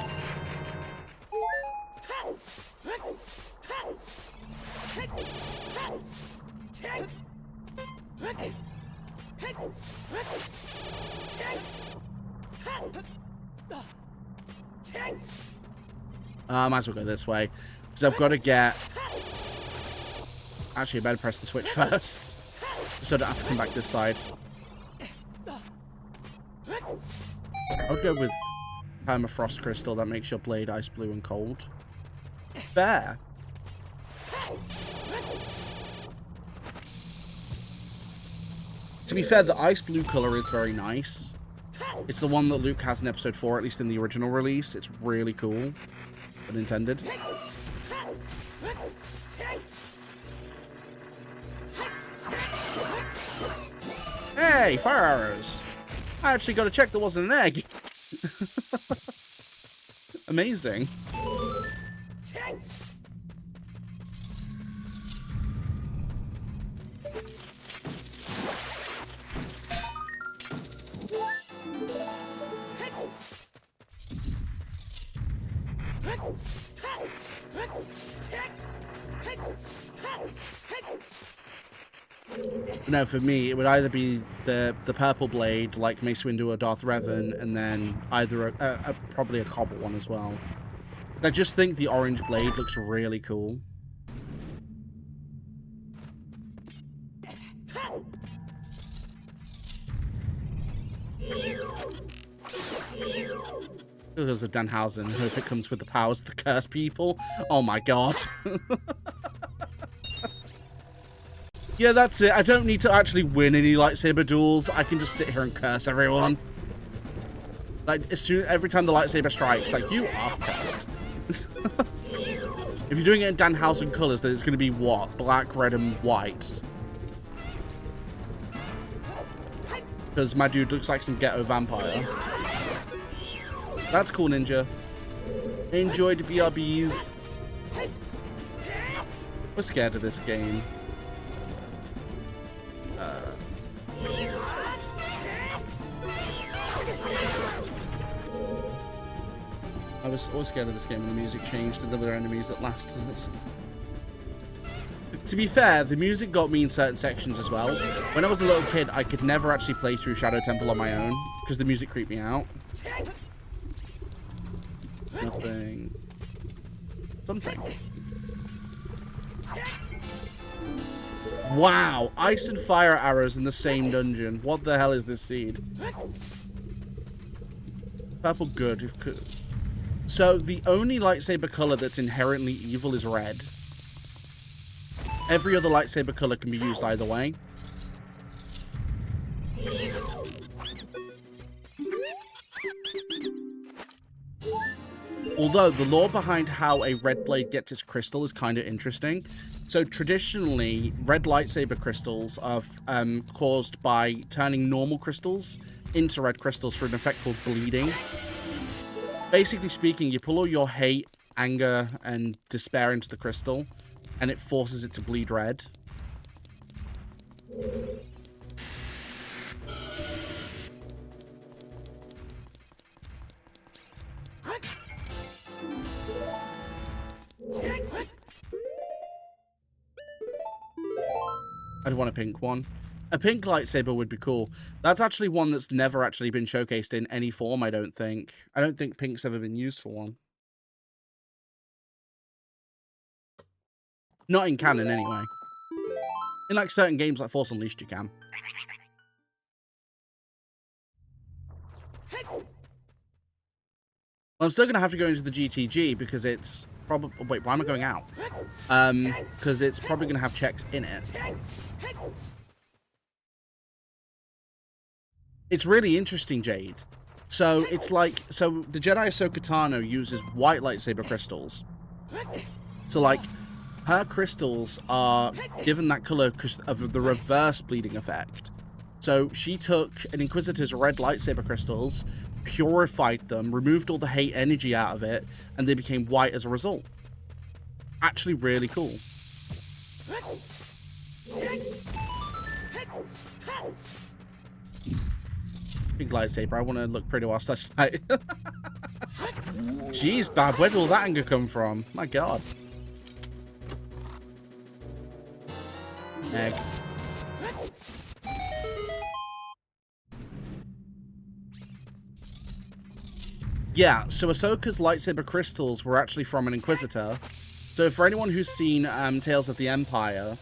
S1: Might as well go this way. Because I've got to get... Actually, I better press the switch first. So I don't have to come back this side. I'll go with Permafrost Crystal. That makes your blade ice blue and cold. Fair. To be fair, the ice blue color is very nice. It's the one that Luke has in episode 4, at least in the original release. It's really cool. Unintended. Hey, fire arrows. I actually got to check there wasn't an egg. Amazing. No, for me, it would either be the purple blade, like Mace Windu or Darth Revan, and then either probably a copper one as well. I just think the orange blade looks really cool. There's a Danhausen. I hope it comes with the powers to curse people. Oh my god. Yeah, that's it. I don't need to actually win any lightsaber duels. I can just sit here and curse everyone. Like, every time the lightsaber strikes, like, you are cursed. If you're doing it in Danhausen colors, then it's going to be what? Black, red, and white. Because my dude looks like some ghetto vampire. That's cool, Ninja. Enjoy the BRBs. We're scared of this game. I was always scared of this game when the music changed and there were enemies that lasted. To be fair, the music got me in certain sections as well. When I was a little kid, I could never actually play through Shadow Temple on my own because the music creeped me out. Nothing. Something. Wow, ice and fire arrows in the same dungeon. What the hell is this seed? Purple good. So the only lightsaber color that's inherently evil is red. Every other lightsaber color can be used either way. Although the lore behind how a red blade gets its crystal is kind of interesting. So traditionally, red lightsaber crystals are caused by turning normal crystals into red crystals for an effect called bleeding. Basically speaking, you pull all your hate, anger, and despair into the crystal, and it forces it to bleed red. I'd want a pink one. A pink lightsaber would be cool. That's actually one that's never actually been showcased in any form, I don't think. I don't think pink's ever been used for one. Not in canon, anyway. In, like, certain games like Force Unleashed, you can. Well, I'm still going to have to go into the GTG because it's probably... Wait, why am I going out? Because it's probably going to have checks in it. It's really interesting, Jade. So, it's like... So, the Jedi Ahsoka Tano uses white lightsaber crystals. So, like, her crystals are given that color because of the reverse bleeding effect. So, she took an Inquisitor's red lightsaber crystals, purified them, removed all the hate energy out of it, and they became white as a result. Actually really cool. Big lightsaber. I want to look pretty whilst I slide. Jeez, Bab, where did all that anger come from? My God. Egg. Yeah, so Ahsoka's lightsaber crystals were actually from an Inquisitor. So for anyone who's seen Tales of the Empire,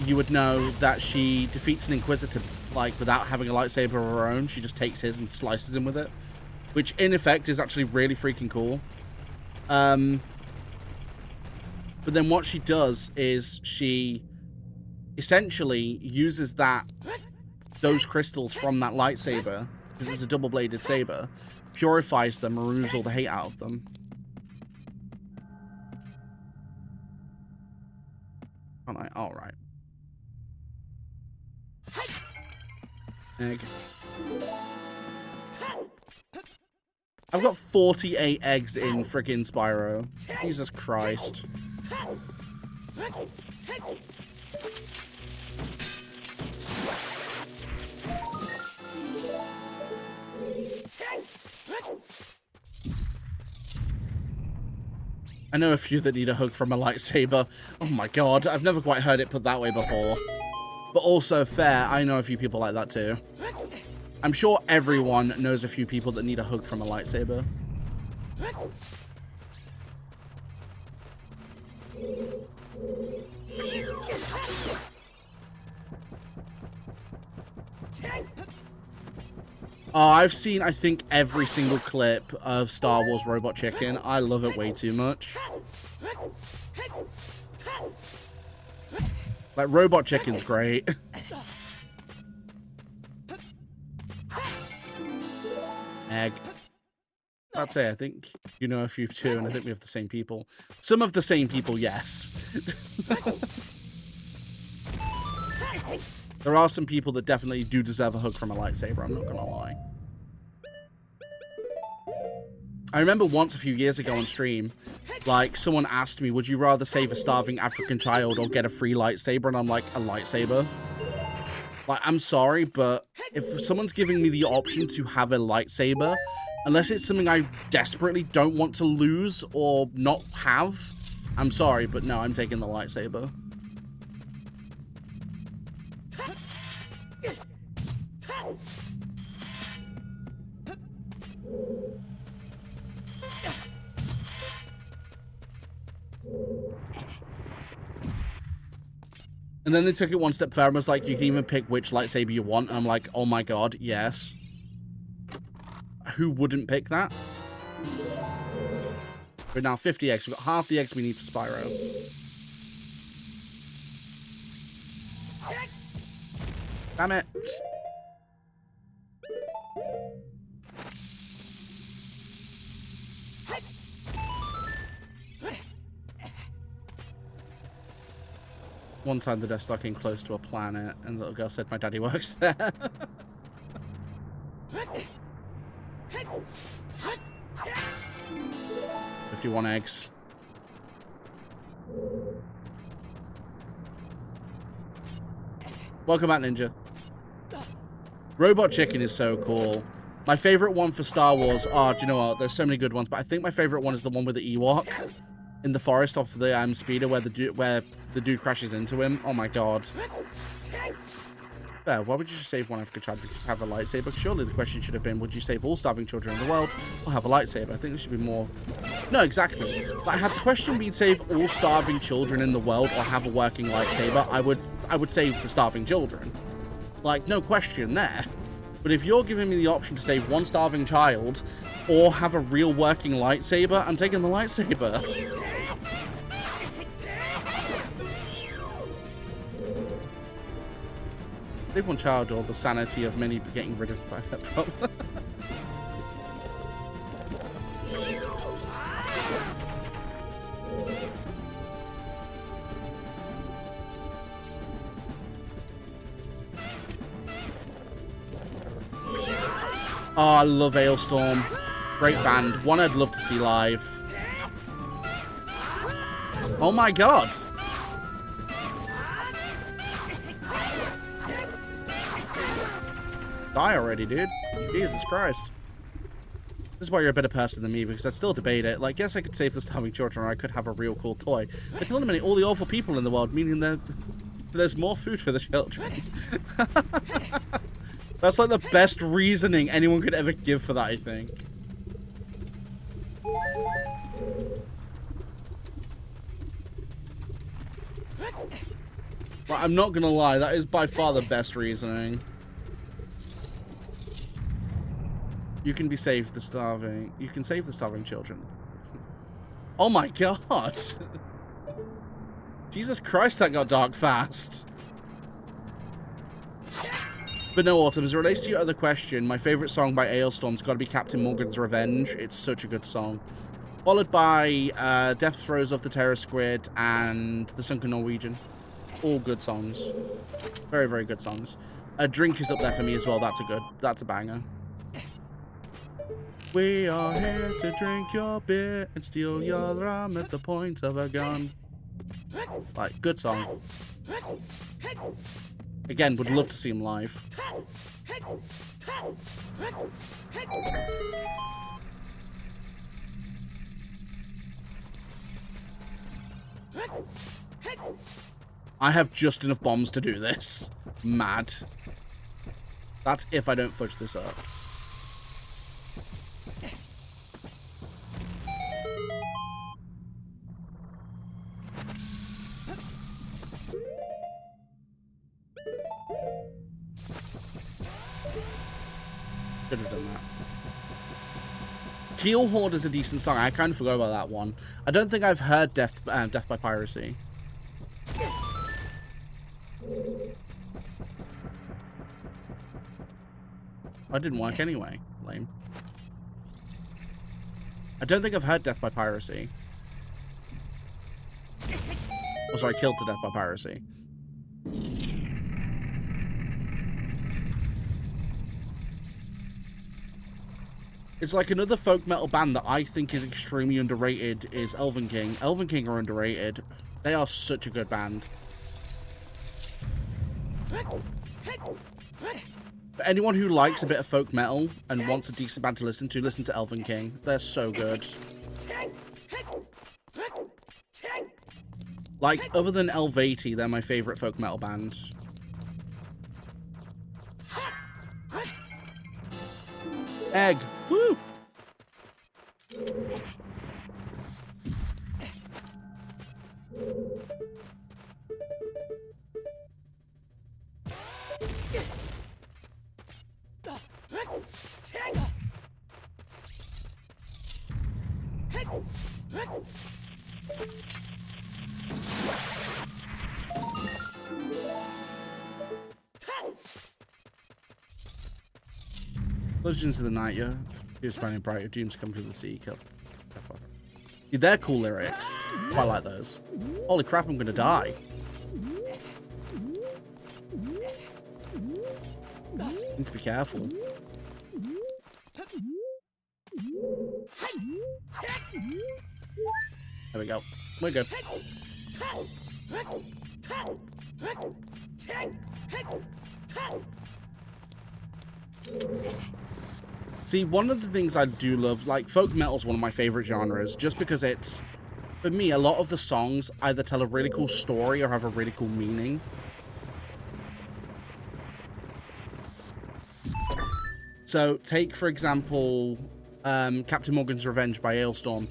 S1: you would know that she defeats an Inquisitor, like, without having a lightsaber of her own. She just takes his and slices him with it. Which, in effect, is actually really freaking cool. But then what she does is she essentially uses those crystals from that lightsaber, because it's a double-bladed saber, purifies them, removes all the hate out of them. All right. Egg. I've got 48 eggs in frickin' Spyro. Jesus Christ. I know a few that need a hug from a lightsaber. Oh my God, I've never quite heard it put that way before. But also, fair, I know a few people like that too. I'm sure everyone knows a few people that need a hug from a lightsaber. Oh, I've seen, I think, every single clip of Star Wars Robot Chicken. I love it way too much. Like, Robot Chicken's great. Egg. That's it. I think you know a few too, and I think we have the same people. Some of the same people, yes. There are some people that definitely do deserve a hug from a lightsaber, I'm not gonna lie. I remember once a few years ago on stream, like, someone asked me, would you rather save a starving African child or get a free lightsaber? And I'm like, a lightsaber? Like, I'm sorry, but if someone's giving me the option to have a lightsaber, unless it's something I desperately don't want to lose or not have, I'm sorry, but no, I'm taking the lightsaber. And then they took it one step further and was like, you can even pick which lightsaber you want. And I'm like, oh my God, yes. Who wouldn't pick that? We're now 50 eggs. We've got half the eggs we need for Spyro. Damn it. One time the Death Star came close to a planet, and the little girl said, my daddy works there. 51 eggs. Welcome back, Ninja. Robot Chicken is so cool. My favorite one for Star Wars, do you know what? There's so many good ones, but I think my favorite one is the one with the Ewok in the forest off the speeder where the dude crashes into him. Oh my God. There, why would you just save one African child to have a lightsaber? Surely the question should have been, would you save all starving children in the world or have a lightsaber? I think there should be more. No, exactly. Like, had the question been save all starving children in the world or have a working lightsaber, I would save the starving children. Like, no question there. But if you're giving me the option to save one starving child or have a real working lightsaber, I'm taking the lightsaber. Save one child or the sanity of many getting rid of that problem. Oh, I love Ailstorm. Great band. One I'd love to see live. Oh my God. Die already, dude. Jesus Christ. This is why you're a better person than me, because I still debate it. Like, yes, I could save the starving children, or I could have a real cool toy. I can eliminate all the awful people in the world, meaning that there's more food for the children. That's like the best reasoning anyone could ever give for that, I think. Well, I'm not gonna lie, that is by far the best reasoning. You can save the starving. You can save the starving children. Oh my god! Jesus Christ, that got dark fast. But no, Autumn, as it relates to your other question, my favourite song by Ailstorm's got to be Captain Morgan's Revenge. It's such a good song. Followed by Death Throes of the Terror Squid and The Sunken Norwegian. All good songs. Very, very good songs. Drink is up there for me as well. That's a banger. We are here to drink your beer and steal your rum at the point of a gun. Like, good song. Again, would love to see him live. I have just enough bombs to do this. Mad. That's if I don't fudge this up. Should have done that. Keel Horde is a decent song. I kind of forgot about that one. I don't think I've heard Death by Piracy. That didn't work anyway. Lame. I don't think I've heard Death by Piracy. Oh, sorry, Killed to Death by Piracy. It's like another folk metal band that I think is extremely underrated is Elven King. Elven King are underrated. They are such a good band. For anyone who likes a bit of folk metal and wants a decent band to listen to Elven King. They're so good. Like, other than Elvati, they're my favorite folk metal band. Egg. Woo! Legends of the Night, yeah. Here's Spanning Bright, your dreams come through the sea. Kill. Dude, they're cool lyrics. I like those. Holy crap, I'm gonna die. Need to be careful. There we go. We're good. See, one of the things I do love, like, folk metal is one of my favorite genres, just because it's, for me, a lot of the songs either tell a really cool story or have a really cool meaning. So, take, for example, Captain Morgan's Revenge by Ailstorm.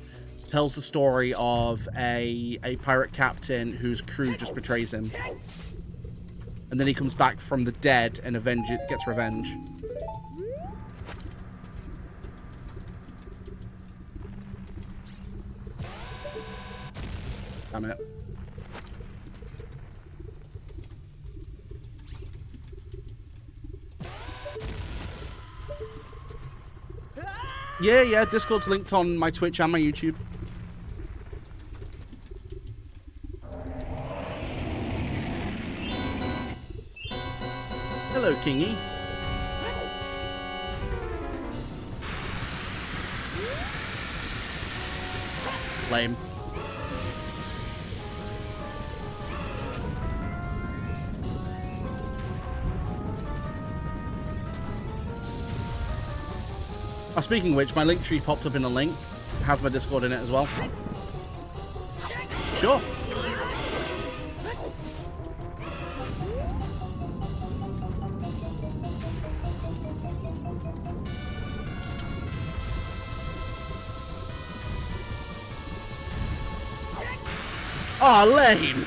S1: Tells the story of a pirate captain whose crew just betrays him. And then he comes back from the dead and gets revenge. Damn it. Yeah, Discord's linked on my Twitch and my YouTube. Hello, Kingy. Lame. Speaking of which, my link tree popped up in a link. It has my Discord in it as well. Sure. Oh, lame.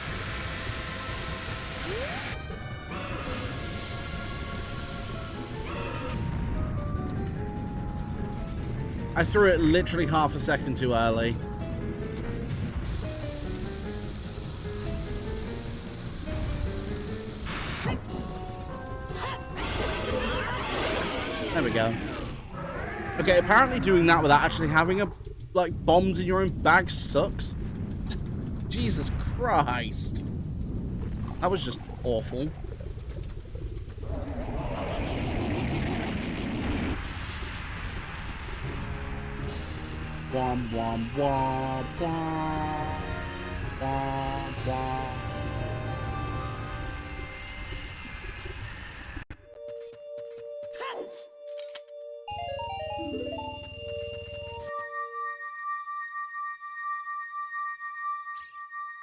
S1: I threw it literally half a second too early. There we go. Okay, apparently doing that without actually having bombs in your own bag sucks. Jesus Christ. That was just awful. Wom wom wom wom wom wom.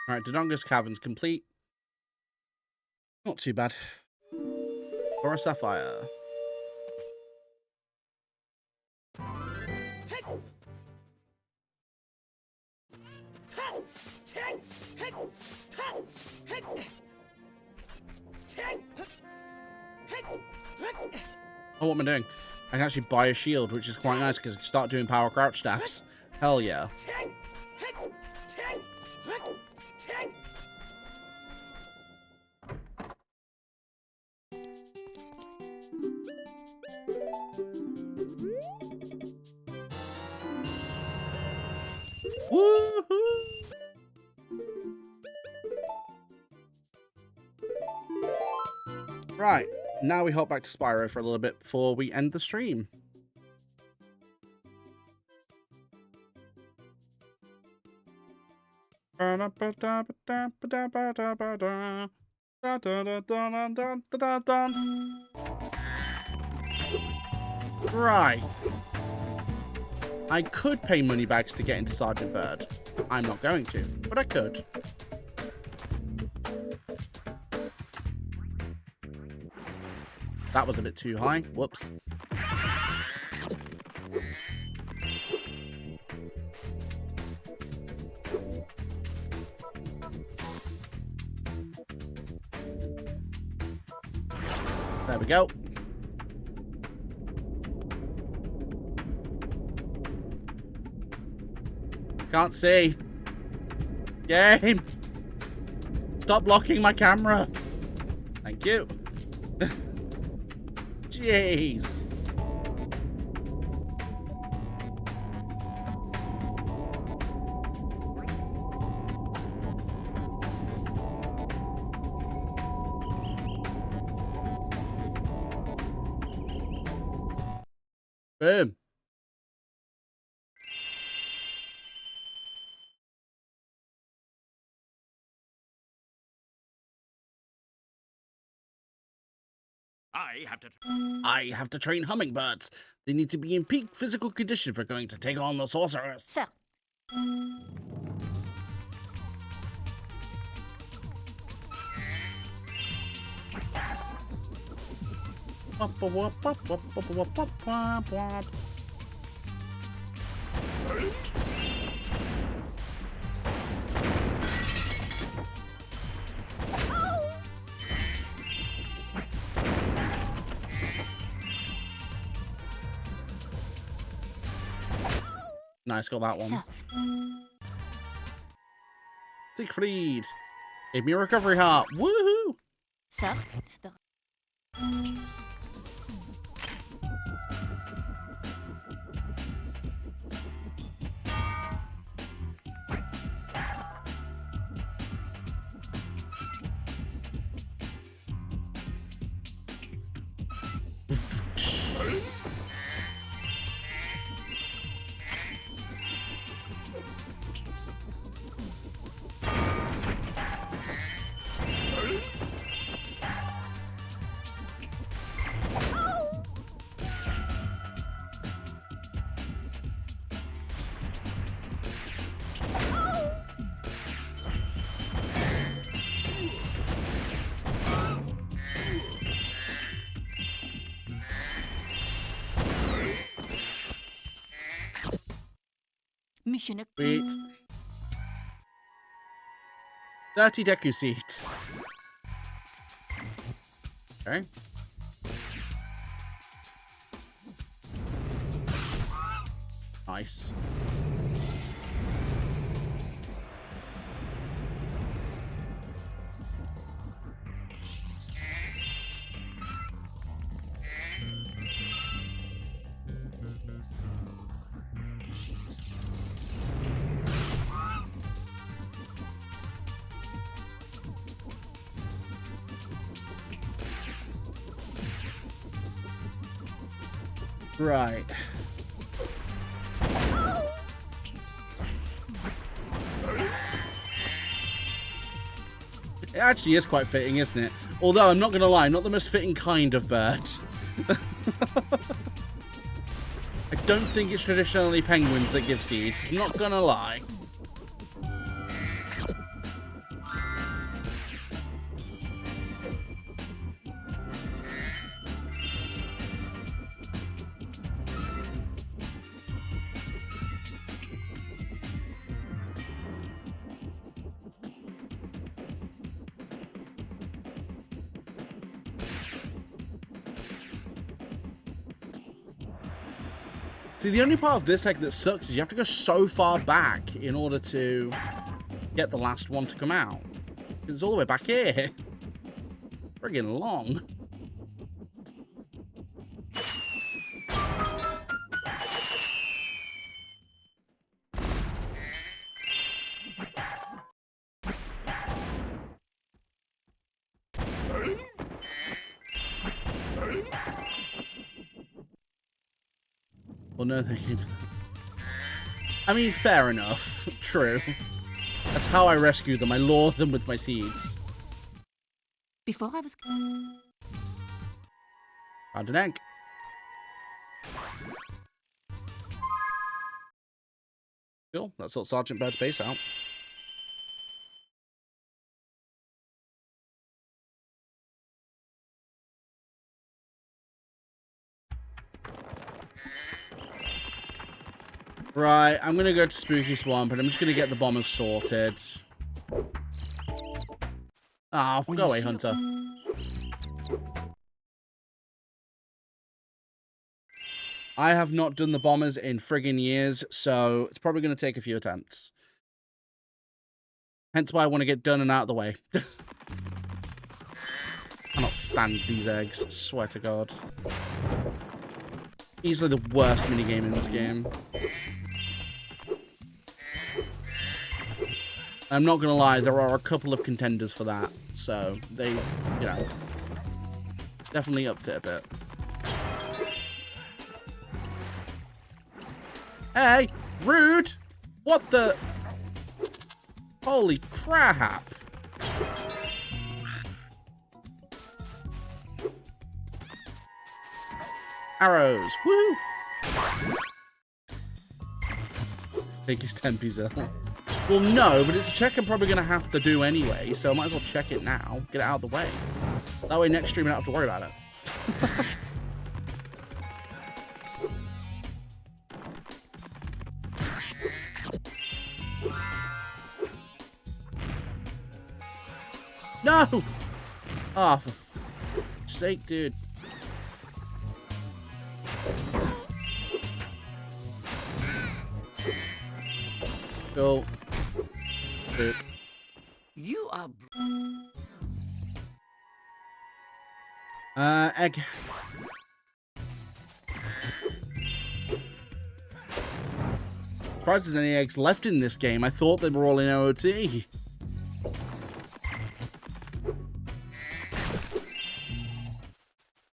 S1: Alright, Dodonga's Cavern's complete. Not too bad. Or a sapphire. Oh, what am I doing? I can actually buy a shield, which is quite nice because I can start doing power crouch stabs. Hell yeah. Woohoo! Right, now we hop back to Spyro for a little bit before we end the stream. Right. I could pay money bags to get into Sergeant Bird. I'm not going to, but I could. That was a bit too high. Whoops. There we go. Can't see. Game. Stop blocking my camera. Thank you. Jeez. Boom. I have to train hummingbirds. They need to be in peak physical condition for going to take on the sorceress.
S2: Sir.
S1: Nice, got that one.
S2: Sir.
S1: Siegfried. Give me a recovery heart. Woohoo!
S2: Sir. Mission
S1: Sweet. 30 Deku seeds. Okay. Nice. Right. It actually is quite fitting, isn't it? Although, I'm not going to lie, not the most fitting kind of bird. I don't think it's traditionally penguins that give seeds. I'm not going to lie. See, the only part of this egg that sucks is you have to go so far back in order to get the last one to come out. It's all the way back here. Friggin' long. Well, no, thank you. I mean, fair enough. True. That's how I rescue them. I lure them with my seeds.
S2: Before I was...
S1: Found an egg. Cool. That sorts Sergeant Bird's base out. Right, I'm gonna go to Spooky Swamp and I'm just gonna get the bombers sorted. Ah, oh, go away, Hunter. I have not done the bombers in friggin' years, so it's probably gonna take a few attempts. Hence why I want to get done and out of the way. I cannot stand these eggs, I swear to God. Easily the worst minigame in this game. I'm not going to lie, there are a couple of contenders for that. So, they've, you know, definitely upped it a bit. Hey! Rude! What the... Holy crap! Arrows! Woo! Biggest Tempe's Well, no, but it's a check I'm probably going to have to do anyway, so I might as well check it now. Get it out of the way. That way next stream I don't have to worry about it. No! Ah, oh, for f***'s sake, dude. Cool. Dude.
S3: You are...
S1: Egg. Surprised there's any eggs left in this game. I thought they were all in OOT.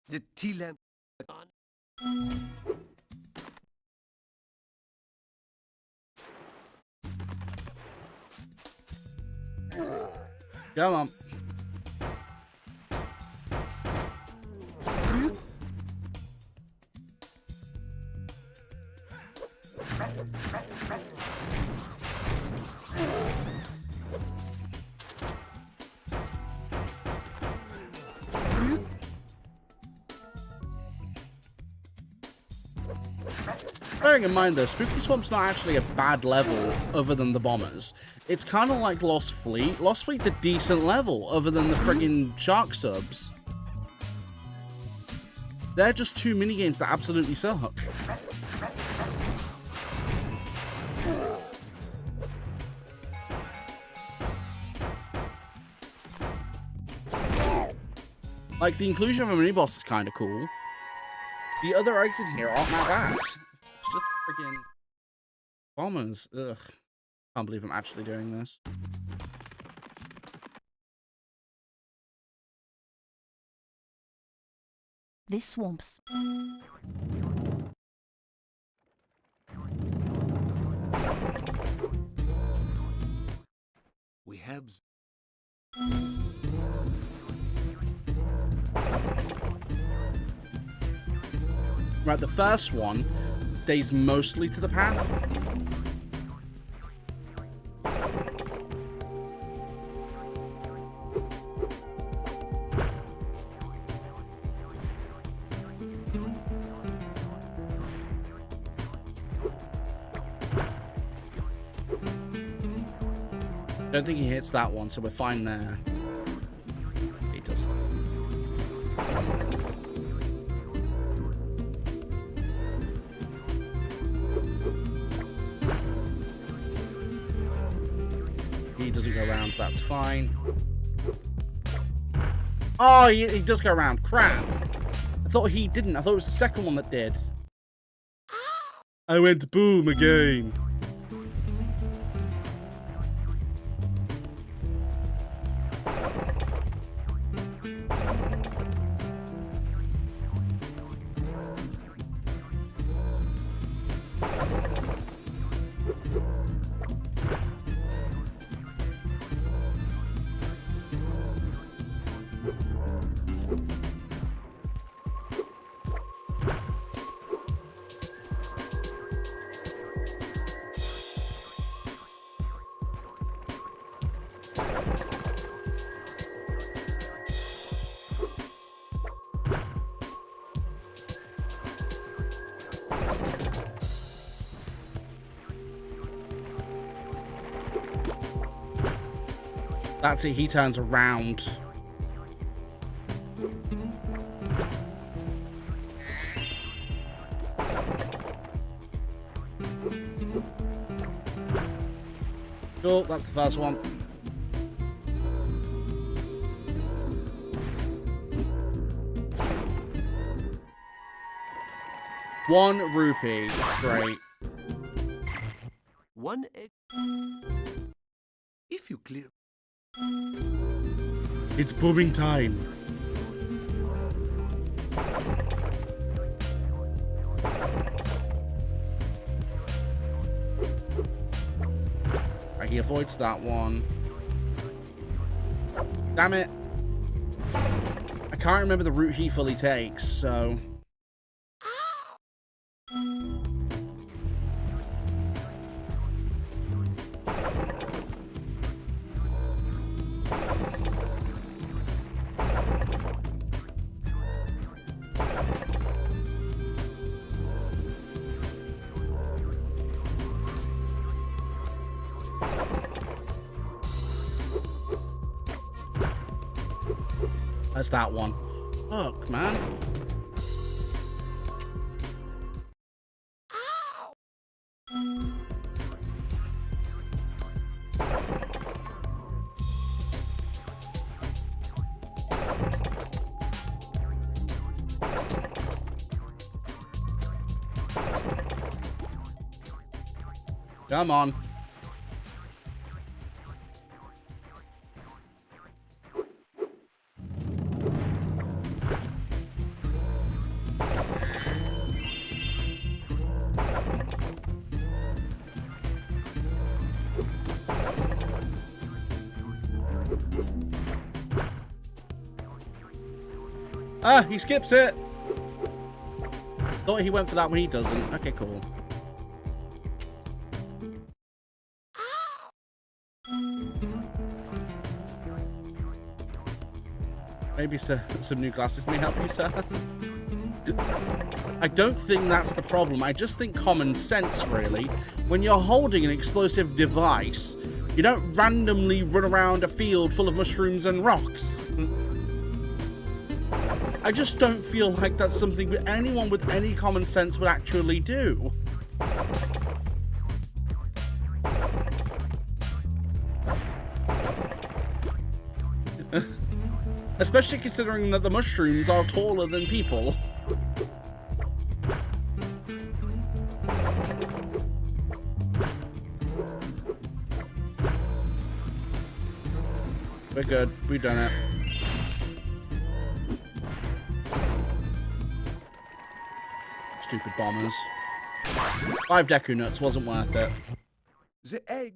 S3: The tea lamp...
S1: Come on. bearing in mind, though, Spooky Swamp's not actually a bad level other than the bombers. It's kind of like Lost Fleet. Lost Fleet's a decent level other than the friggin' shark subs. They're just two minigames that absolutely suck. Like, the inclusion of a mini-boss is kind of cool. The other eggs in here aren't that bad. It's just friggin' bombers. Ugh. Can't believe I'm actually doing this.
S2: This swamp's.
S3: We have.
S1: Right, the first one stays mostly to the path. I don't think he hits that one, so we're fine there. He does. He doesn't go around, that's fine. Oh, he does go around. Crap. I thought he didn't. I thought it was the second one that did. I went boom again. That's it, he turns around. Oh, that's the first one. One rupee. Great.
S3: One egg. If you clear.
S1: It's booming time. Right, he avoids that one. Damn it. I can't remember the route he fully takes, so... That's that one. Fuck, man. Come on. Ah, he skips it. Thought he went for that when he doesn't. Okay, cool. Maybe some new glasses may help you, sir. I don't think that's the problem. I just think common sense, really. When you're holding an explosive device, you don't randomly run around a field full of mushrooms and rocks. I just don't feel like that's something that anyone with any common sense would actually do. Especially considering that the mushrooms are taller than people. We're good. We've done it. Stupid bombers. 5 Deku Nuts wasn't worth it.
S3: The egg.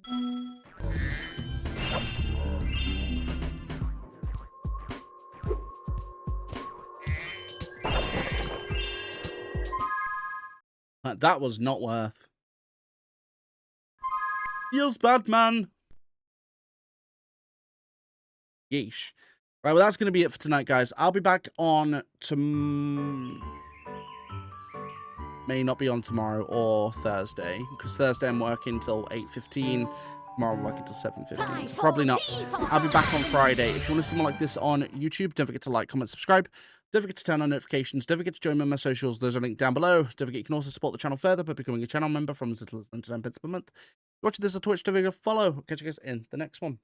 S1: That was not worth. Feels bad, man. Yeesh. Right, well, that's going to be it for tonight, guys. I'll be back on may not be on tomorrow or Thursday, because Thursday I'm working till 8:15. Tomorrow I'm working till 7:15, so probably not. I'll be back on Friday. If you want to see more like this on YouTube, don't forget to like, comment, subscribe. Don't forget to turn on notifications. Don't forget to join me on my socials. There's a link down below. Don't forget you can also support the channel further by becoming a channel member from as little as 99 pence per month. If you're watching this on Twitch, don't forget to follow. I'll catch you guys in the next one.